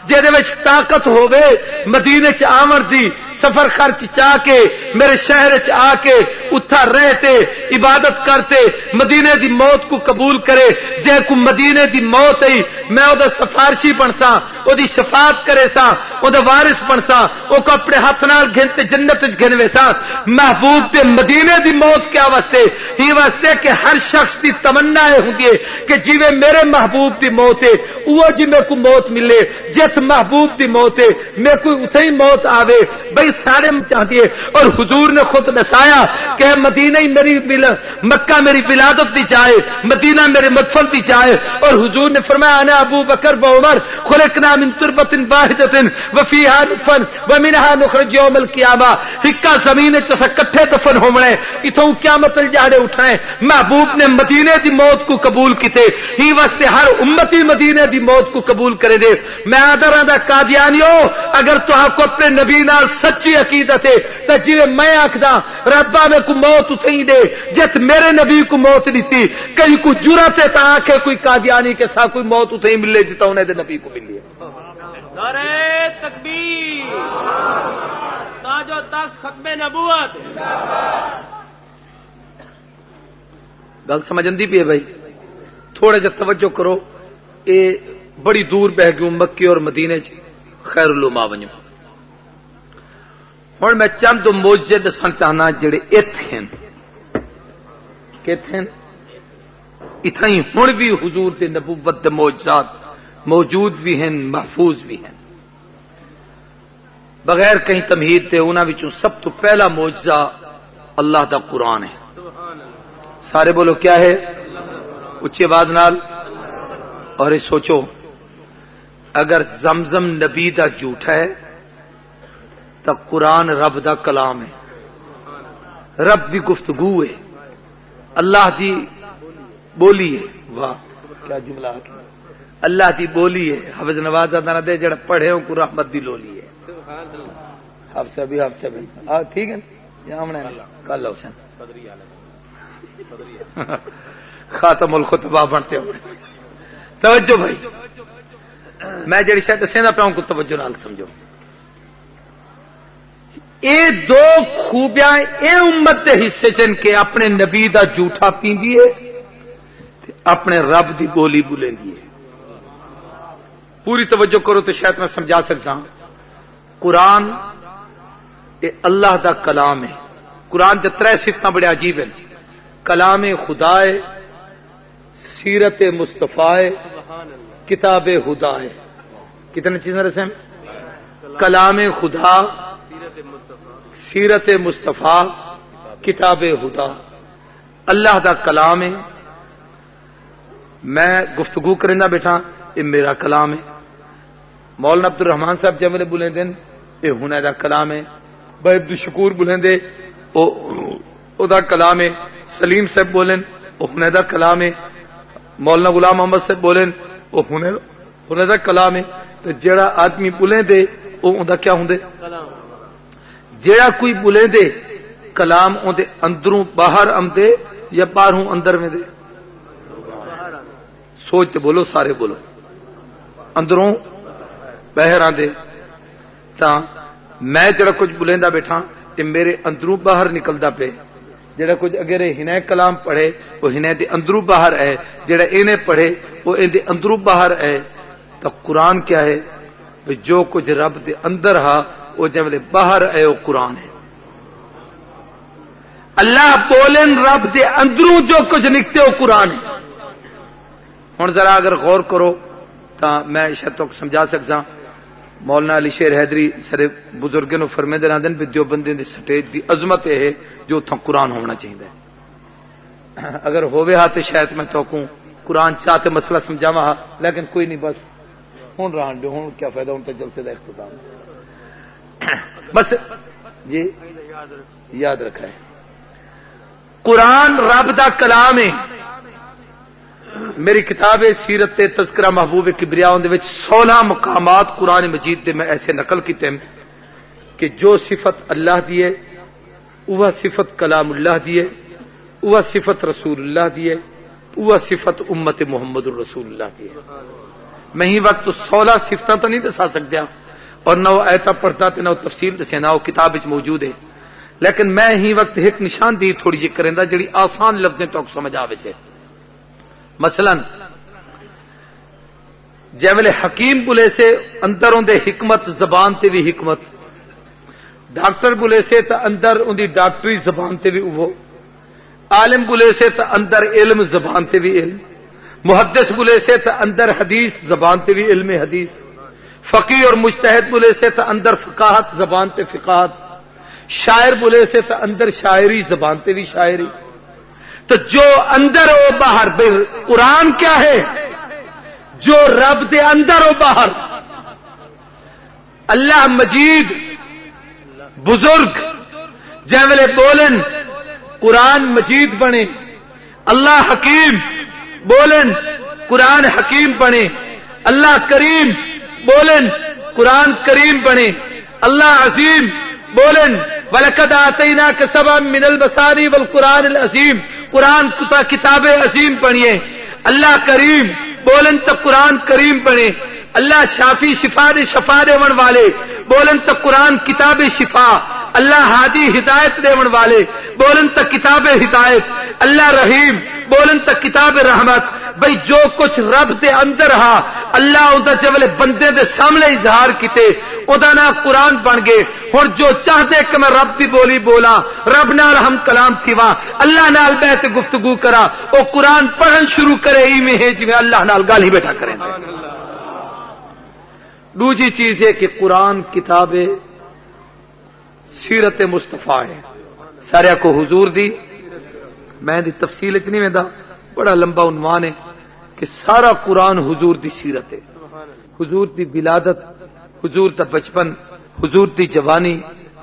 B: جے وچ طاقت ہوے مدینے چ آون دی سفر خرچ چا کے میرے شہر چ آ کے اتھا رہتے عبادت کرتے مدینے دی موت کو قبول کرے جے کو مدینے دی موت ہے میں او دا سفارشی بنسا او دی شفاعت کرے سا او دا وارث بنسا او کو اپنے ہاتھ نال گھنتے جنت وچ گھنوے محبوب تے مدینے دی موت کیا واسطے ہی واسطے کہ ہر شخص دی تمنا ہے ہوندی ہے کہ جویں میرے محبوب دی موت ہے وہ جی میں کو موت ملے جت محبوب دی موت ہے میں کوئی اتھے ہی موت آوے بھئی سارے چاہتی ہے اور حضور نے خود دسایا کہ مدینہ ہی میری مکہ میری ولادت دی جائے مدینہ میرے مدفن دی جائے اور حضور نے فرمایا انا ابو بکر و عمر خلقنا من تربۃ واحدۃ وفیھا نطفا ومنھا نخرج یوم القیامہ زمین کٹھے دفن ہونے اتوں قیامت جاڑے اٹھائے محبوب نے مدینے دی موت کو قبول کیتے ہی واسطے ہر امتی مدینے دی موت کو قبول کرے دے میں آدر دا قادیانیو اگر تو کو اپنے نبی نال سچی عقیدت ہے تے جویں میں آکھدا ربا میں کو موت اتھے ہی دے جت میرے نبی کو موت دیتی کہیں کو جرأت ہے تا آکھے کوئی قادیانی کے ساتھ کوئی موت اتھے ہی ملے جتا انہیں دے نبی کو ملی ہے
C: نعرہ تکبیر تاج و تخت ختم نبوت
B: گل سمجھندی پی ہے بھائی تھوڑا جا توجہ کرو اے بڑی دور بہ گیوں مکے اور مدینے چ خیر الما ونجو ہن میں چند معجزے دسن چاہنا جڑے ایتھے ہیں کیتھے اتھائی ہن بھی حضور دے نبوت دے معجزات موجود بھی ہیں محفوظ بھی ہیں بغیر کہیں تمہید تے انہاں وچوں سب تو پہلا معجزہ اللہ دا قرآن ہے سارے بولو کیا ہے اچھی آواز نال اور یہ سوچو اگر زمزم نبی دا جھوٹا ہے تو قرآن رب دا کلام ہے رب دی گفتگو ہے اللہ دی بولی ہے واہ کیا جملہ اللہ دی بولی ہے حافظ نواز نہ دے جڑا پڑھے کو رحمت دی لولی ہے حافظ بھی ٹھیک ہے کل حسین خاتم الخطبہ بنتے ہو توجہ بھائی میں جڑی شاید دسینا پیا کو توجہ نال سمجھو اے دو خوبیاں اے امت دے حصے چن کے اپنے نبی دا جھوٹا پیندی ہے اپنے رب دی بولی بولیندی ہے پوری توجہ کرو تو شاید میں سمجھا سکتا ہوں. قرآن یہ اللہ دا کلام ہے. قرآن دے ترے صفتاں بڑے عجیب ہیں. کلام خدا ہے، سیرت مصطفیٰ ہے، کتاب خدا ہے. کتنے چیزیں رسم؟ کلام خدا، سیرت مصطفیٰ، کتاب خدا. اللہ دا کلام ہے. میں گفتگو کرنا بیٹھا، یہ میرا کلام ہے. مولانا عبد الرحمان صاحب جملے بولیں دن، یہ ہونے دا کلام ہے. بھائی عبد الشکور بولیں دے، او دا کلام ہے. سلیم صاحب بولیں، وہ ہونے دا کلام ہے. مولانا غلام محمد صاحب بولیں، وہ ہونے دا کلام ہے. تو جڑا آدمی بولیں دے وہ اوندا کیا ہوندے؟ جڑا کوئی بولیں دے کلام اوندے اندروں باہر آمدے یا باہروں اندر میں دے؟ سوچ تے بولو، سارے بولو. اندروں باہر آندے. تا میں جڑا کچھ بولیندا بیٹھا تے میرے اندروں باہر نکلدا پے. جڑا کچھ اگر ہنے کلام پڑھے وہ ہنے دے اندروں باہر ہے، جڑا اینے پڑھے وہ این دے اندروں باہر ہے. تو قرآن کیا ہے؟ جو کچھ رب دے اندر ہا وہ جب باہر ہے وہ قرآن ہے. اللہ بولن رب دے اندروں جو کچھ نکتے وہ قرآن ہے. ہن ذرا اگر غور کرو تو میں شاید تک سمجھا سکتا. مولانا علی شیر حیدری سارے بزرگوں نے فرمیندے رہندے نے دیوبندی دی سٹیج دی عظمت ہے جو اتھاں قرآن ہونا چاہیے. اگر ہووے ہا تے شاید میں تو کہوں قرآن چاہتے مسئلہ سمجھاواں ہا، لیکن کوئی نہیں. بس ہن رہن دو، ہن کیا فائدہ، ہن تے جلسے دا اختتام بس. جی یاد رکھا ہے قرآن رب دا کلام ہے. میری کتاب سیرت تذکرہ محبوب کبریاء دے وچ 16 مقامات قرآن مجید دے میں ایسے نقل کیتے ہیں کہ جو صفت اللہ دی ہے وہ صفت کلام اللہ دی ہے، وہ صفت رسول اللہ دی ہے، وہ صفت امت محمد الرسول اللہ دی ہے. میں ہی وقت 16 صفتاں تو نہیں دسا سکتا اور نہ وہ آیتاں پڑھتا تے نہ وہ تفصیل دسے، نہ وہ کتاب وچ موجود ہے. لیکن میں ہی وقت ایک نشاندہی تھوڑی جی کریندا جڑی آسان لفظیں تو سمجھ آوے سے. مثلا جیولے حکیم بولے سے اندر دے حکمت، زبان تے بھی حکمت. ڈاکٹر بولے سے تو اندر اندی ڈاکٹری زبان تے بھی وہ. عالم بولے سے تو اندر علم، زبان تے بھی علم. محدث بولے سے تو اندر حدیث، زبان تے بھی علم حدیث. فقیہ اور مجتہد بولے سے تو اندر فقاہت، زبان تے فقاہت. شاعر بولے سے تو اندر شاعری، زبان تے بھی شاعری. تو جو اندر و باہر، قرآن کیا ہے؟ جو رب دے اندر و باہر. اللہ مجید بزرگ جیولے بولن قرآن مجید بنے. اللہ حکیم بولن قرآن حکیم بنے. اللہ کریم بولن قرآن کریم بنے. اللہ عظیم بولن وَلَقَدْ آتَيْنَاكَ سَبْعًا مِنَ الْمَثَانِي وَالْقُرْآنِ الْعَظِيمِ، قرآن کتاب عظیم پڑھیے. اللہ کریم بولن تو قرآن کریم پڑھے. اللہ شافی شفا دیون والے بولن تو قرآن کتاب شفا. اللہ ہادی ہدایت دیون والے بولن تو کتاب ہدایت. اللہ رحیم بولن تو کتاب رحمت. بھئی جو کچھ رب دے اندر ہا اللہ اوندا جبلے بندے دے سامنے اظہار کیتے اوندا نا قرآن بن گئے. ہن جو چاہتے کہ میں رب دی بولی بولا، رب نال ہم کلام تھیوا، اللہ نال بیٹھ گفتگو کرا، او قرآن پڑھن شروع کرے ہی میں ہے جویں اللہ نال گل ہی بیٹھا کریں. دوسری چیز ہے کہ قرآن کتاب سیرت مصطفیٰ ہے. سارے کو حضور دی میں دی تفصیل اتنی میں دا بڑا لمبا عنوان ہے کہ سارا قرآن حضور دی سیرت ہے. حضور دی ولادت، حضور دا بچپن، حضور دی جوانی،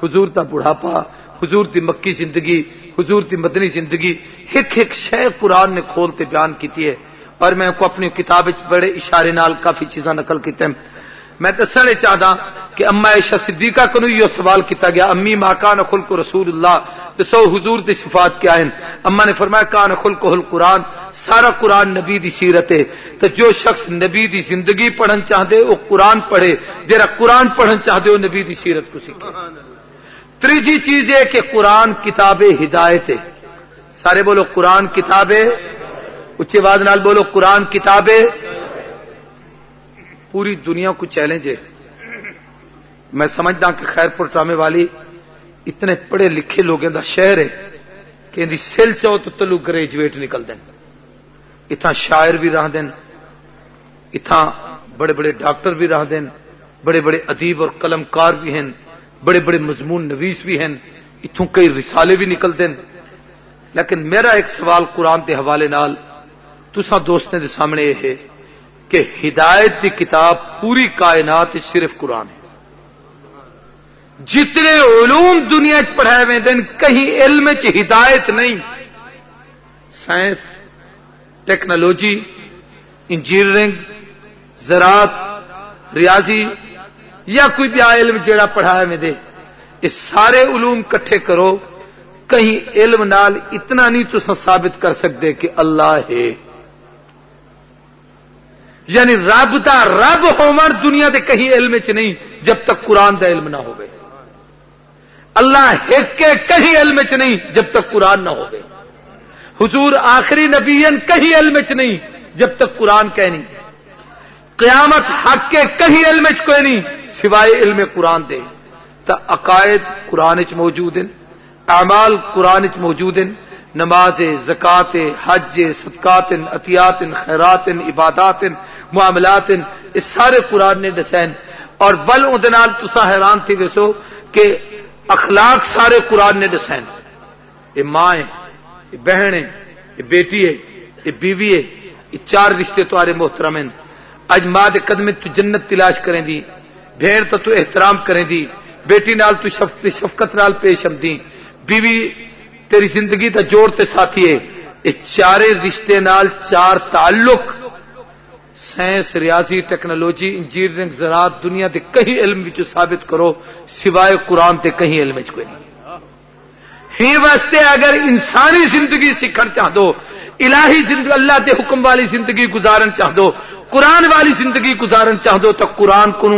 B: حضور دا بڑھاپا، حضور دی مکی زندگی، حضور دی مدنی زندگی، ایک ایک شے قرآن نے کھولتے بیان کیتی ہے. اور میں کو اپنی کتاب بڑے اشارے نال کافی چیزاں نقل کیتے ہیں. میں دسنا چاہتا کہ اما عائشہ صدیقہ کو یہ سوال کیتا گیا، امی ما کان خلق رسول اللہ، دسو حضور دی صفات کیا ہیں؟ اما نے فرمایا کان خلقہ القرآن، سارا قرآن نبی دی سیرت ہے. تو جو شخص نبی دی زندگی پڑھن چاہدے وہ قرآن پڑھے، جڑا قرآن پڑھن چاہدے وہ نبی دی سیرت کو سیکھے. تیسری چیز ہے کہ قرآن کتاب ہدایت ہے. سارے بولو قرآن کتاب، اچھی آواز نال بولو قرآن کتاب. پوری دنیا کو چیلنج ہے. میں سمجھدا کہ خیر پور ٹرامے والی اتنے پڑھے لکھے لوگوں دا شہر ہے کہ ان دی سل چاہو تو تلو گریجویٹ نکل دیں. اتنا شاعر بھی رہ دیں, اتنا بڑے بڑے ڈاکٹر بھی رہ دیں, بڑے بڑے ادیب اور قلمکار بھی ہیں, بڑے بڑے مضمون نویس بھی ہیں, اتوں کئی رسالے بھی نکل دیں. لیکن میرا ایک سوال قرآن کے حوالے نال تساں دوستوں کے سامنے یہ ہے کہ ہدایت کی کتاب پوری کائنات صرف قرآن ہے. جتنے علوم دنیا پڑھائے ہوئے دن کہیں علم چ ہدایت نہیں. سائنس, ٹیکنالوجی, انجینئرنگ, زراعت, ریاضی یا کوئی بھی علم جڑا پڑھایا میں دے, یہ سارے علوم کٹھے کرو, کہیں علم نال اتنا نہیں تو ثابت کر سکتے کہ اللہ ہے. یعنی رب دا رب ہومن دنیا دے کہیں علم چ نہیں جب تک قرآن دا علم نہ ہوئے. اللہ ایک کے کہیں علم چ نہیں جب تک قرآن نہ ہوئے. حضور آخری نبیین کہیں علم چ نہیں جب تک قرآن کہہ نہیں. قیامت حق کے کہیں علم چ کوئی نہیں سوائے علم قرآن دے. تا عقائد قرآن چ موجود ہیں, اعمال قرآن چ موجود ہیں, نماز, زکات, حج, صدقات, عطیات, خیرات, عبادات, معاملات, یہ سارے قرآن نے دسین. اور بل اودے نال تساں حیران تھی ویسو کہ اخلاق سارے قرآن نے دسین. یہ ماں ہے, یہ بہن ہے, یہ بیٹی ہے, یہ بیوی ہے, یہ چار رشتے تمہارے محترم ہیں. اج ماں دے قدمے تو جنت تلاش کریں دی, بہن تو احترام کریں دی, بیٹی نال تو شفقت نال پیش آمدی, بیوی تیری زندگی دا جوڑ تے ساتھی ہے. یہ چارے رشتے نال چار تعلق سائنس, ریاضی, ٹیکنالوجی, انجینئرنگ, زراعت دنیا دے کہیں علم وچ ثابت کرو سوائے قرآن تے کہیں علم وچ کوئی نہیں. ہی واسطے اگر انسانی زندگی سیکھن چاہ دو, الہی زندگی اللہ دے حکم والی زندگی گزارن چاہ دو, قرآن والی زندگی گزارن چاہ دو, تو قرآن کو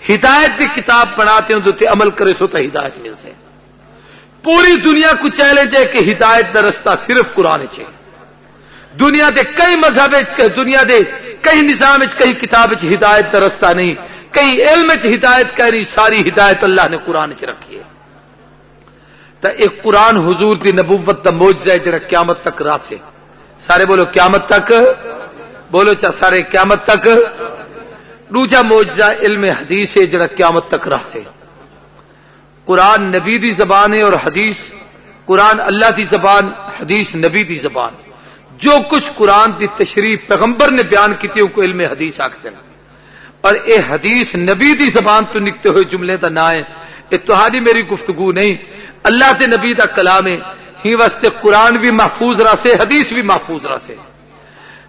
B: ہدایت کی کتاب پڑھاتے ہوں تو عمل کرے سو تو ہدایت مل سے. پوری دنیا کو چیلنج ہے کہ ہدایت کا رستہ صرف قرآن چ. دنیا دے کئی مذہب, دنیا دے کئی نظام, کئی کتاب ہدایت کا رستہ نہیں, کئی علم ہدایت کہہ رہی, ساری ہدایت اللہ نے قرآن چ رکھی ہے. تو ایک قرآن حضور دی نبوت دا معجزہ ہے جڑا قیامت تک راسے. سارے بولو قیامت تک, بولو چا سارے قیامت تک. دوجا معجزہ علم حدیث ہے جڑا قیامت تک راسے. قرآن نبی دی زبان ہے اور حدیث, قرآن اللہ دی زبان, حدیث نبی دی زبان. جو کچھ قرآن دی تشریح پیغمبر نے بیان کی کو علم حدیث آکھتے ہیں. اور اے حدیث نبی دی زبان تو نکتے ہوئے جملے دا نہ ہے, یہ تہاڈی میری گفتگو نہیں, اللہ دے نبی دا کلام ہے. ہی واسطے قرآن بھی محفوظ راسے, حدیث بھی محفوظ راسے.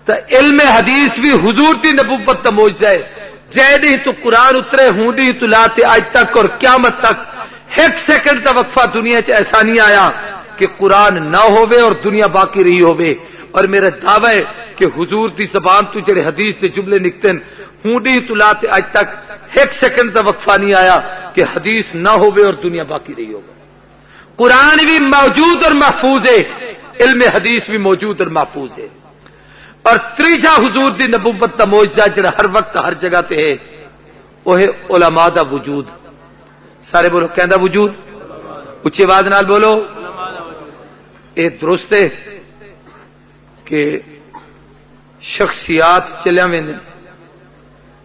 B: تو علم حدیث بھی حضور دی نبوت دا معجزہ ہے. جے نہیں تو قرآن اترے ہوں نہیں تو لاتے آج تک اور قیامت تک ایک سیکنڈ کا وقفہ دنیا چ ایسا نہیں آیا کہ قرآن نہ ہوئے اور دنیا باقی رہی ہوئے. اور میرا دعویٰ ہے کہ حضور دی زبان تو جڑے حدیث دے جملے نکتے ہیں ہوں نہیں تو لاتے آج تک ایک سیکنڈ کا وقفہ نہیں آیا کہ حدیث نہ ہوئے اور دنیا باقی رہی ہوگی. قرآن بھی موجود اور محفوظ ہے, علم حدیث بھی موجود اور محفوظ ہے. اور تیجا حضور دی نبوت دا معجزہ جڑا ہر وقت ہر جگہ تے ہے وہ ہے علماء دا وجود. سارے بولو کہندا وجود, اچھی آواز نال بولو. اے درست ہے کہ شخصیات چلیا ویندے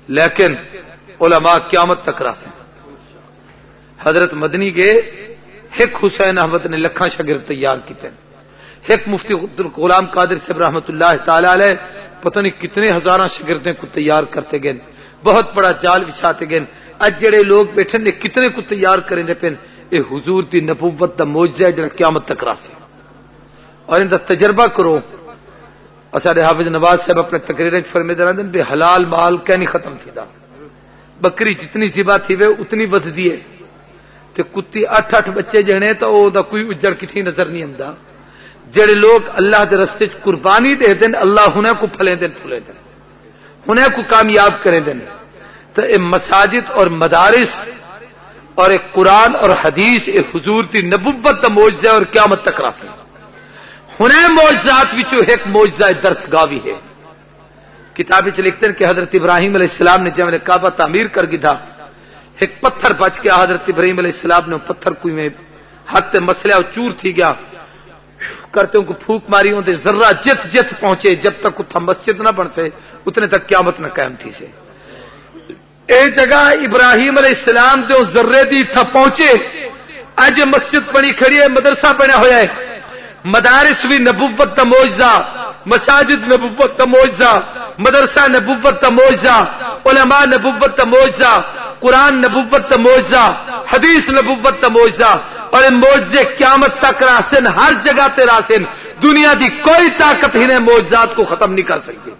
B: لیکن علماء قیامت تک راسے. حضرت مدنی کے ایک حسین احمد نے لکھاں شاگرد تیار کیتے ہیں, ایک مفتی غلام قادر صاحب رحمت اللہ تعالی علیہ پتہ نہیں کتنے ہزاراں شاگردیں کو تیار کرتے گئے, بہت بڑا جال بچھاتے گئے. اج جڑے لوگ بیٹھے نے کتنے کو تیار کریں دے پن, اے حضور دی نبوت دا معجزہ ہے جڑا قیامت تک راسے. اور ان دا تجربہ کرو. اساڈے حافظ نواز صاحب اپنے تقریر وچ فرمیندے رہندے بے حلال مال کہ نہیں ختم تھیدا, بکری جتنی ذبح تھیوے اتنی وددی ہے. تے کتی 8 بچے جنے تو او دا کوئی اجڑ کتھی نظر نہیں آندا. جڑے لوگ اللہ دے رستے وچ قربانی دے دین اللہ ہنے کو پھلے دین پھلے دین, ہنے کو کامیاب کرے دین. تو اے مساجد اور مدارس اور ایک قرآن اور حدیث اے حضور دی نبوت دا معجزہ اور قیامت تک راسے. ہنے معجزات وچوں ایک معجزہ درس گاوی ہے. کتاب لکھتے ہیں کہ حضرت ابراہیم علیہ السلام نے جب کعبہ تعمیر کر گیا تھا ایک پتھر بچ گیا حضرت ابراہیم علیہ السلام نے پتھر کوئی میں ہاتھ مسئلہ چور تھی گیا کرتے ان کو پھوک ماری ہوتے ذرہ جت پہنچے جب تک اتنا مسجد نہ بن سے اتنے تک قیامت نہ قائم تھی سے اے جگہ ابراہیم علیہ السلام جو ذرے دی تھا پہنچے اج مسجد بنی کھڑی ہے مدرسہ بنیا ہوا ہے مدارس بھی نبوت کا معجزہ مساجد نبوت کا معجزہ مدرسہ نبوت کا معجزہ علماء نبوت کا معجزہ قرآن نبوت کا معجزہ حدیث نبوت کا معجزہ اور معجزے قیامت تک راسن ہر جگہ تے راسن دنیا دی کوئی طاقت ہی نے معجزات کو ختم نہیں کر سکتی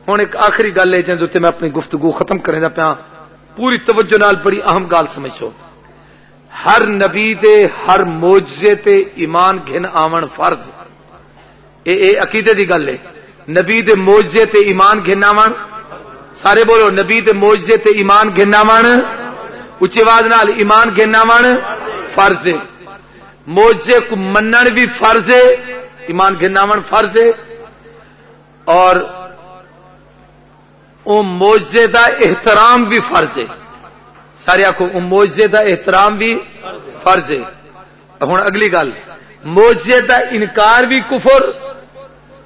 B: ہوں ایک آخری گل ہے جن میں اپنی گفتگو ختم کرنے دا پیا پوری توجہ نال بڑی اہم گل سمجھو ہر نبی دے ہر معجزے تے ایمان گھن آون فرض اے عقیدے دی گل ہے نبی دے معجزے تے ایمان گھن آون سارے بولو نبی دے معجزے تے ایمان گھن آون اچھی آواز نال ایمان گھن آون فرض ہے معجزے کو منن بھی فرض ہے ایمان گھن آون فرض ہے اور او معجزے دا احترام بھی فرض ہے سارے آخو معجزے دا احترام بھی فرض ہے ہوں اگلی گل معجزے دا انکار بھی کفر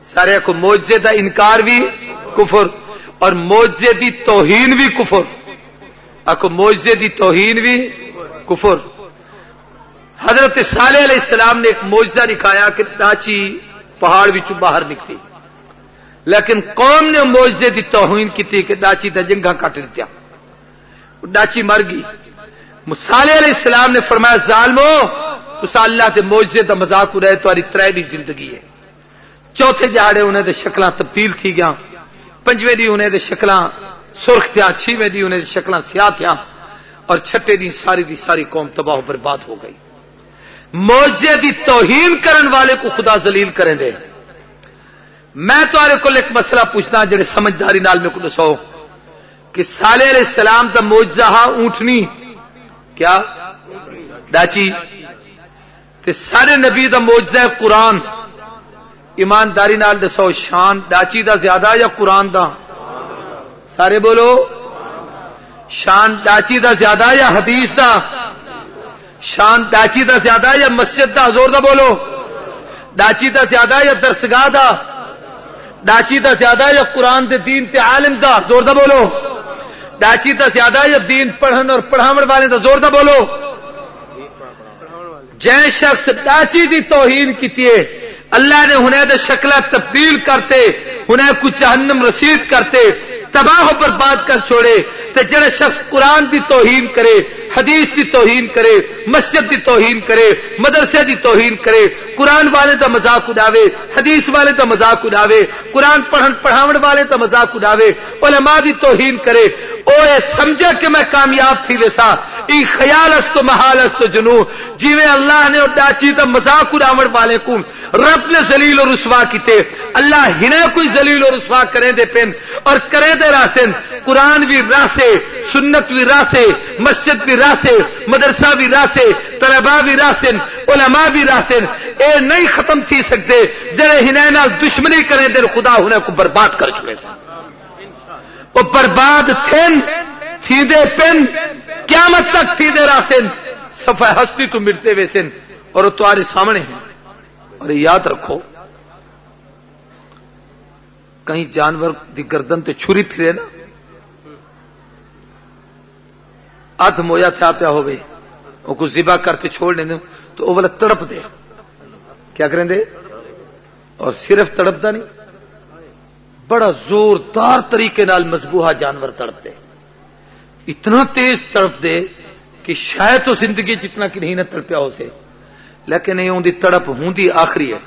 B: سارے آخو معجزے دا انکار بھی کفر اور معجزے دی توہین بھی کفر آخو معجزے دی توہین بھی کفر حضرت صالح علیہ السلام نے ایک معجزہ دکھایا کہ ڈاچی پہاڑ وچوں باہر نکلی لیکن قوم نے معجزے دی توہین کی کہ ڈاچی دا جنگا کٹ دیا ڈاچی مر گئی صالح علیہ السلام نے فرمایا ظالمو اس اللہ دے معجزے دا مذاق اڑائے تمہاری ترے زندگی ہے چوتھے جہاڑے انہیں دے شکلاں تبدیل تھی گیا پنجویں دی انہیں دے شکلاں سرخ تھیا چھویں دی انہیں دے شکلاں سیاہ تھیا اور چھٹے دی ساری قوم تباہ و برباد ہو گئی معجزے دی توہین کرن والے کو خدا ذلیل کریں دے میں تمہارے کو ایک مسئلہ پوچھنا جڑے سمجھداری نال میں کو دسو کہ صالح علیہ السلام دا معجزہ اونٹنی کیا ڈاچی تے سارے نبی دا معجزہ قرآن ایمانداری نال دسو شان ڈاچی دا زیادہ یا قرآن دا سارے بولو شان ڈاچی دا زیادہ یا حدیث دا شان ڈاچی دا زیادہ یا مسجد دا زور دا بولو ڈاچی دا زیادہ یا درسگاہ دا ڈاچی دا زیادہ یا قرآن دے دین تے عالم دا زور دا بولو ڈاچی دا زیادہ یا دین پڑھن اور پڑھاون والے دا زور دا بولو جن شخص ڈاچی دی توہین کیتی ہے اللہ نے انہیں دے شکلہ تبدیل کرتے انہیں کو جہنم رسید کرتے تباہ و برباد کر چھوڑے تے جڑے شخص قرآن دی توہین کرے حدیث دی توہین کرے مسجد دی توہین کرے مدرسے دی توہین کرے قرآن والے دا مذاق اڑاوے حدیث والے دا مذاق اڑاوے قرآن پڑھاون والے دا مذاق اڑاوے علماء دی توہین کرے اوے سمجھے کہ میں کامیاب تھی ویسا ای خیال است محال است جنو جیویں اللہ نے ڈاچی دا مذاق اڑاون والے کو رب نے ذلیل و رسوا کیتے اللہ ہنے کوئی ذلیل و رسوا کرے دے پن اور کرے دے راسن قرآن بھی راسے سنت بھی راسے مسجد بھی راسے مدرسہ بھی راسے طلباء بھی راسن علماء بھی راسن اے نہیں ختم تھی سکتے جڑے ہنے نال دشمنی کرے دے خدا ہنے کو برباد کر چھوڑے سن وہ برباد تھی دے پن قیامت تک تھی دے راسن صفحہ ہستی تو مٹتے ویسن اور وہ تمہارے سامنے ہیں اور یاد رکھو کہیں جانور دی گردن تے چھری پھرے نا ادھ مویا تھا پیا ہوئے وہ کو ذبح کر کے چھوڑ دیں تو وہ والا تڑپ دے کیا کریں دے اور صرف تڑپ دا نہیں بڑا زوردار طریقے نال مذبوحہ جانور تڑپ دے اتنا تیز تڑپ دے کہ شاید تو زندگی جتنا کہ نہیں نہ تڑپیا ہو سے لیکن یہ اندی تڑپ ہوندی آخری ہے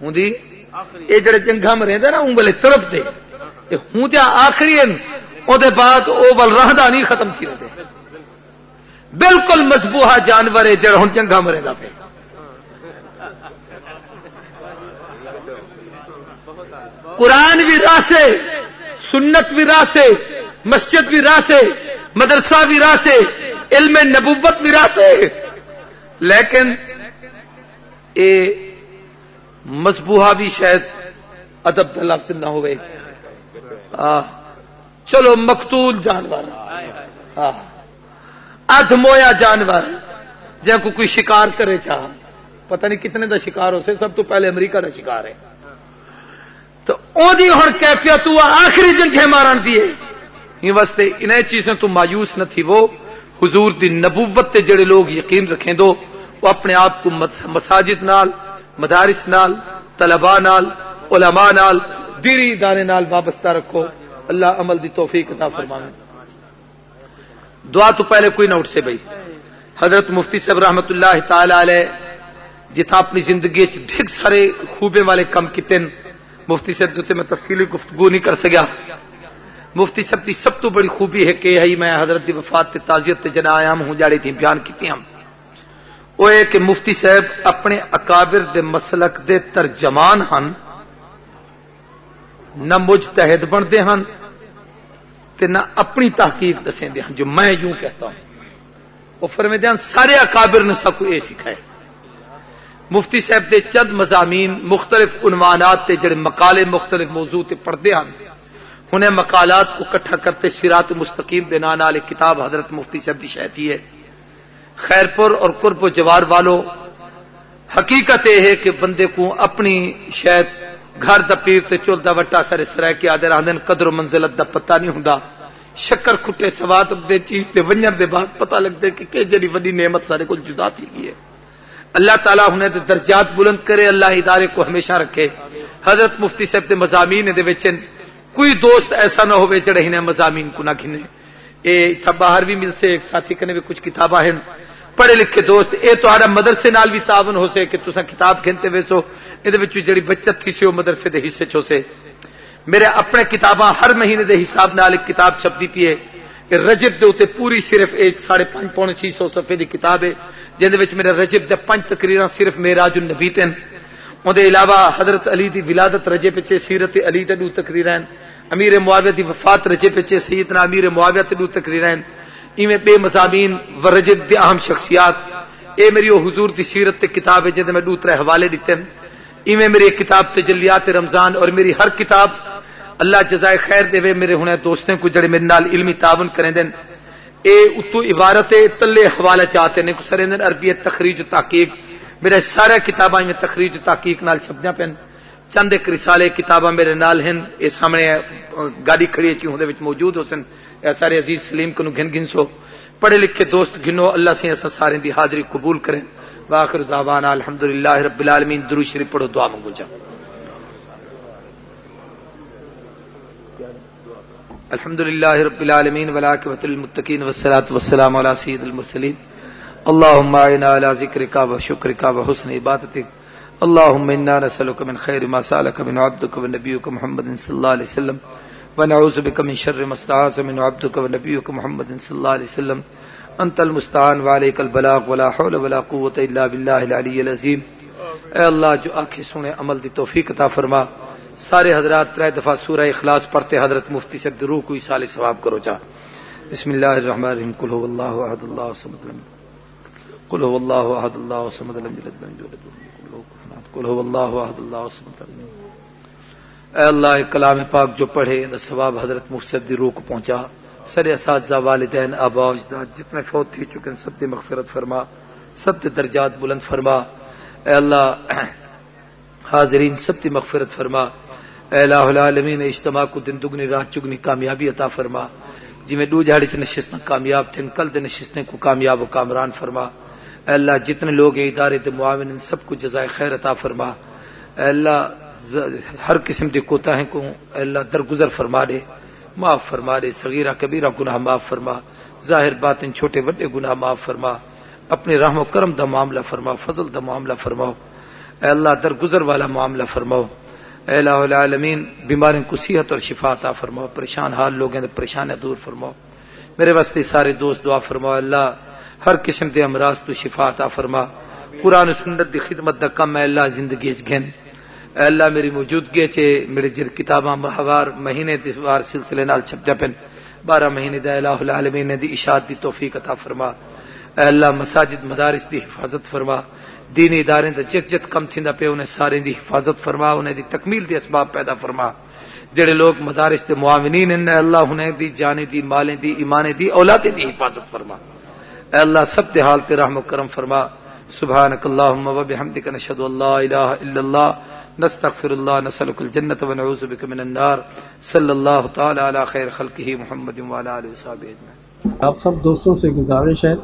B: ہوندی یہ جڑے جنگا میں رہندے نا اون والے تڑپ دے یہ ہوندیا آخری ہے او دے بعد او ول رہندا نہیں ختم تھی دے بالکل مذبوحہ جانور ہے جڑا ہن جنگا میں رہندا پے قرآن بھی راسے سنت بھی راسے مسجد بھی راسے مدرسہ بھی راسے علم نبوت بھی راسے لیکن اے مذبوحہ بھی شاید ادب دا لفظ نہ ہوئے چلو مقتول جانور ادھ مویا جانور جن کو کوئی شکار کرے چاہ پتہ نہیں کتنے دا شکار ہو سے سب تو پہلے امریکہ دا شکار ہے تو او دی ہن کیفیت ہوا آخری جنگیں مارن دیے یہ واسطے انہیں چیزیں تو مایوس نہ تھی وہ حضور دی نبوت تے جڑے لوگ یقین رکھیں دو وہ اپنے آپ کو مساجد نال مدارس نال طلباء نال علماء نال دینی ادارے نال وابستہ رکھو اللہ عمل دی توفیق عطا فرمائے دعا تو پہلے کوئی نہ اٹھ سے بھائی حضرت مفتی صاحب رحمت اللہ تعالی علیہ جتنا اپنی زندگی ڈھیر سارے خوبے والے کم کیتے مفتی صاحب دوتے میں تفصیلی گفتگو نہیں کر سکیا مفتی صاحب کی سب تو بڑی خوبی ہے کہ ہی میں حضرت دی وفات تے تعزیت تے جنا آیا ہوں جاڑی تھی بیان کیتی ہم وہ ہے کہ مفتی صاحب اپنے اکابر دے مسلک دے ترجمان ہن نہ مجتہد بنتے ہن تے نہ اپنی تحقیق دسیں دے ہن جو میں یوں کہتا ہوں وہ فرماتے ہیں سارے اکابر نے سب کو یہ سکھائے مفتی صاحب دے چند مضامین مختلف عنوانات تے جڑے مقالے مختلف موضوع تے پڑھتے ہیں انہیں مقالات کو اکٹھا کرتے صراط مستقیم دے نام والے کتاب حضرت مفتی صاحب دی شہتی ہے خیرپور اور قرب و جوار والو حقیقت یہ ہے کہ بندے کو اپنی شاید گھر دا پیر تے چول دا وٹا سارے سرائے کے آدھے رہندن قدر و منزلت دا پتہ نہیں ہوندا شکر کھٹے سوات دے چیز تے ونجر دے بعد پتہ لگدے کہ جڑی وڈی نعمت سارے کو جدا تھی گئی ہے اللہ تعالیٰ انہیں دے درجات بلند کرے اللہ ادارے کو ہمیشہ رکھے حضرت مفتی صاحب دے مضامین دے وچ کوئی دوست ایسا نہ ہوئے جڑے انہیں مضامین کو نہ گھنے اے تھا باہر بھی مل سے ایک ساتھی کنے بھی کچھ کتاباں ہیں پڑھے لکھے دوست اے تو ہر مدرسے نال بھی تعاون ہو سے کہ تساں کتاب گھنتے ویسو اے دے وچ جڑی بچت تھی سی او مدرسے دے حصے چو سے میرے اپنے کتاباں ہر مہینے دے حساب نال ایک کتاب چھپتی پئی ہے کہ رجب دے اوتے پوری صرف 5.5 پونے 600 صفحے دی کتاب ہے جن دے وچ میرے رجب دے 5 تقریراں صرف معراج النبی تے اون دے علاوہ حضرت علی دی ولادت رجب وچ سیرت علی دے 2 تقریراں امیر معاویہ دی وفات رجب وچ سیدنا امیر معاویہ تے 2 تقریراں ایویں بے مضامین و رجب دی اہم شخصیات اے میری حضور دی سیرت تے کتاب ہے جے میں 2-3 حوالے دتے ایویں میری کتاب تجلیات رمضان اور میری ہر کتاب اللہ جزائے خیر دے میرے ہونے دوستوں کو جڑے میرے نال علمی تعاون کریں دین اے اتو عبارت تلے حوالہ چاہتے نے سرندن عربی تخریج و تحقیق میرے سارے کتاباں میں تخریج و تحقیق نال چھپدیاں پن چند ایک رسالے کتاباں میرے نال ہیں اے سامنے گاڑی کھڑی ہے ہوں دے وچ موجود ہو سن اے سارے عزیز سلیم کو گھن سو پڑھے لکھے دوست گھنو اللہ سے ایسا سارے دی حاضری قبول کریں واخر دعوانا الحمدللہ رب العالمین درود شریف پڑھو دعا مانگو جا الحمدللہ رب العالمین والعاقبۃ للمتقین والصلاۃ والسلام علی سید المرسلین اللهم اعنا على ذکرک وشکرک وحسن عبادتک اللهم انا نسألك من خیر ما سألك من عبدك ونبيك محمد صلی اللہ علیہ وسلم ونعوذ بك من شر ما استعاذ من عبدك ونبيك محمد صلی اللہ علیہ وسلم انت المستعان وعليك البلاغ ولا حول ولا قوة الا بالله العلی العظیم اے اللہ جو آنکھیں سنے عمل دی توفیق عطا فرما سارے حضرات 3 دفعہ سورہ اخلاص پڑھتے حضرت مفتی سے درو کو ایصال ثواب کرو جا بسم اللہ الرحمن الرحیم قل هو اللہ احد اللہ الصمد قل هو اللہ احد اللہ الصمد لم یلد ولم یولد قل هو اللہ احد اللہ الصمد اے اللہ کلام پاک جو پڑھے دا ثواب حضرت مفتی دی روح کو پہنچا سارے اساتذہ والدین آباء اجداد جتنے فوت ہو چکے سب دی مغفرت فرما سب دی درجات بلند فرما اے اللہ حاضرین سب کی مغفرت فرما اے الہ العالمین اجتماع کو دن دگنی رات چگنی کامیابی عطا فرما جی میں 2 جھاڑی سے نشستیں کامیاب تھے کل دن نشستیں کو کامیاب و کامران فرما اے اللہ جتنے لوگ ادارے دے معاون ان سب کو جزائے خیر عطا فرما اے اللہ ہر قسم کی کوتاہیں کو اے اللہ درگزر فرما دے معاف فرما دے صغیرہ کبیرہ گناہ معاف فرما ظاہر باطن چھوٹے بڑے گناہ معاف فرما اپنے رحم و کرم دا معاملہ فرما فضل دا معاملہ فرماؤ اے اللہ درگزر والا معاملہ فرماؤ اے الہ العالمین بیماروں کو صحت اور شفا عطا فرماؤ پریشان حال لوگوں دے پریشانیاں دور فرماؤ میرے واسطے سارے دوست دعا فرماؤ اللہ ہر قسم دے امراض تو شفا عطا فرما قرآن و سنت دی خدمت دا کم اے اللہ زندگی وچ گھن اے اللہ میری موجودگی چ میرے جڑ کتاباں ماہوار مہینے دیوار سلسلے نال چھپ جا پن 12 مہینے دا الہ العالمین دی اشاعت دی توفیق عطا فرما اے اللہ مساجد مدارس دی حفاظت فرما دینی ادارے تے جت جت کم تھیندا پے انہیں سارے دی حفاظت فرما، انہیں دی تکمیل دی اسباب پیدا فرما۔ جڑے لوگ مدارس تے معاونین ہیں اللہ انہیں دی جانے دی مالیں دی ایمانے دی اولادیں دی حفاظت فرما۔ اے اللہ سب تے حال تے رحم و کرم فرما۔ سبحانک اللہم و بحمدک نشہد ان لا الہ الا اللہ نستغفر اللہ نسألک الجنۃ و نعوذ بک من النار۔ صلی اللہ تعالی علی خیر خلقہ محمد وعلی آلہ وصحبہ اجمعین۔
A: آپ سب دوستوں سے گزارش ہے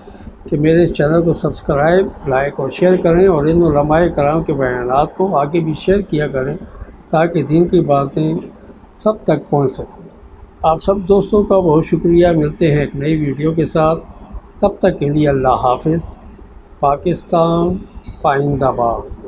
A: کہ میرے اس چینل کو سبسکرائب، لائک اور شیئر کریں، اور ان علماء کرام کے بیانات کو آگے بھی شیئر کیا کریں تاکہ دین کی باتیں سب تک پہنچ سکیں۔ آپ سب دوستوں کا بہت شکریہ۔ ملتے ہیں ایک نئی ویڈیو کے ساتھ، تب تک کے لیے اللہ حافظ۔ پاکستان پائندہ باد۔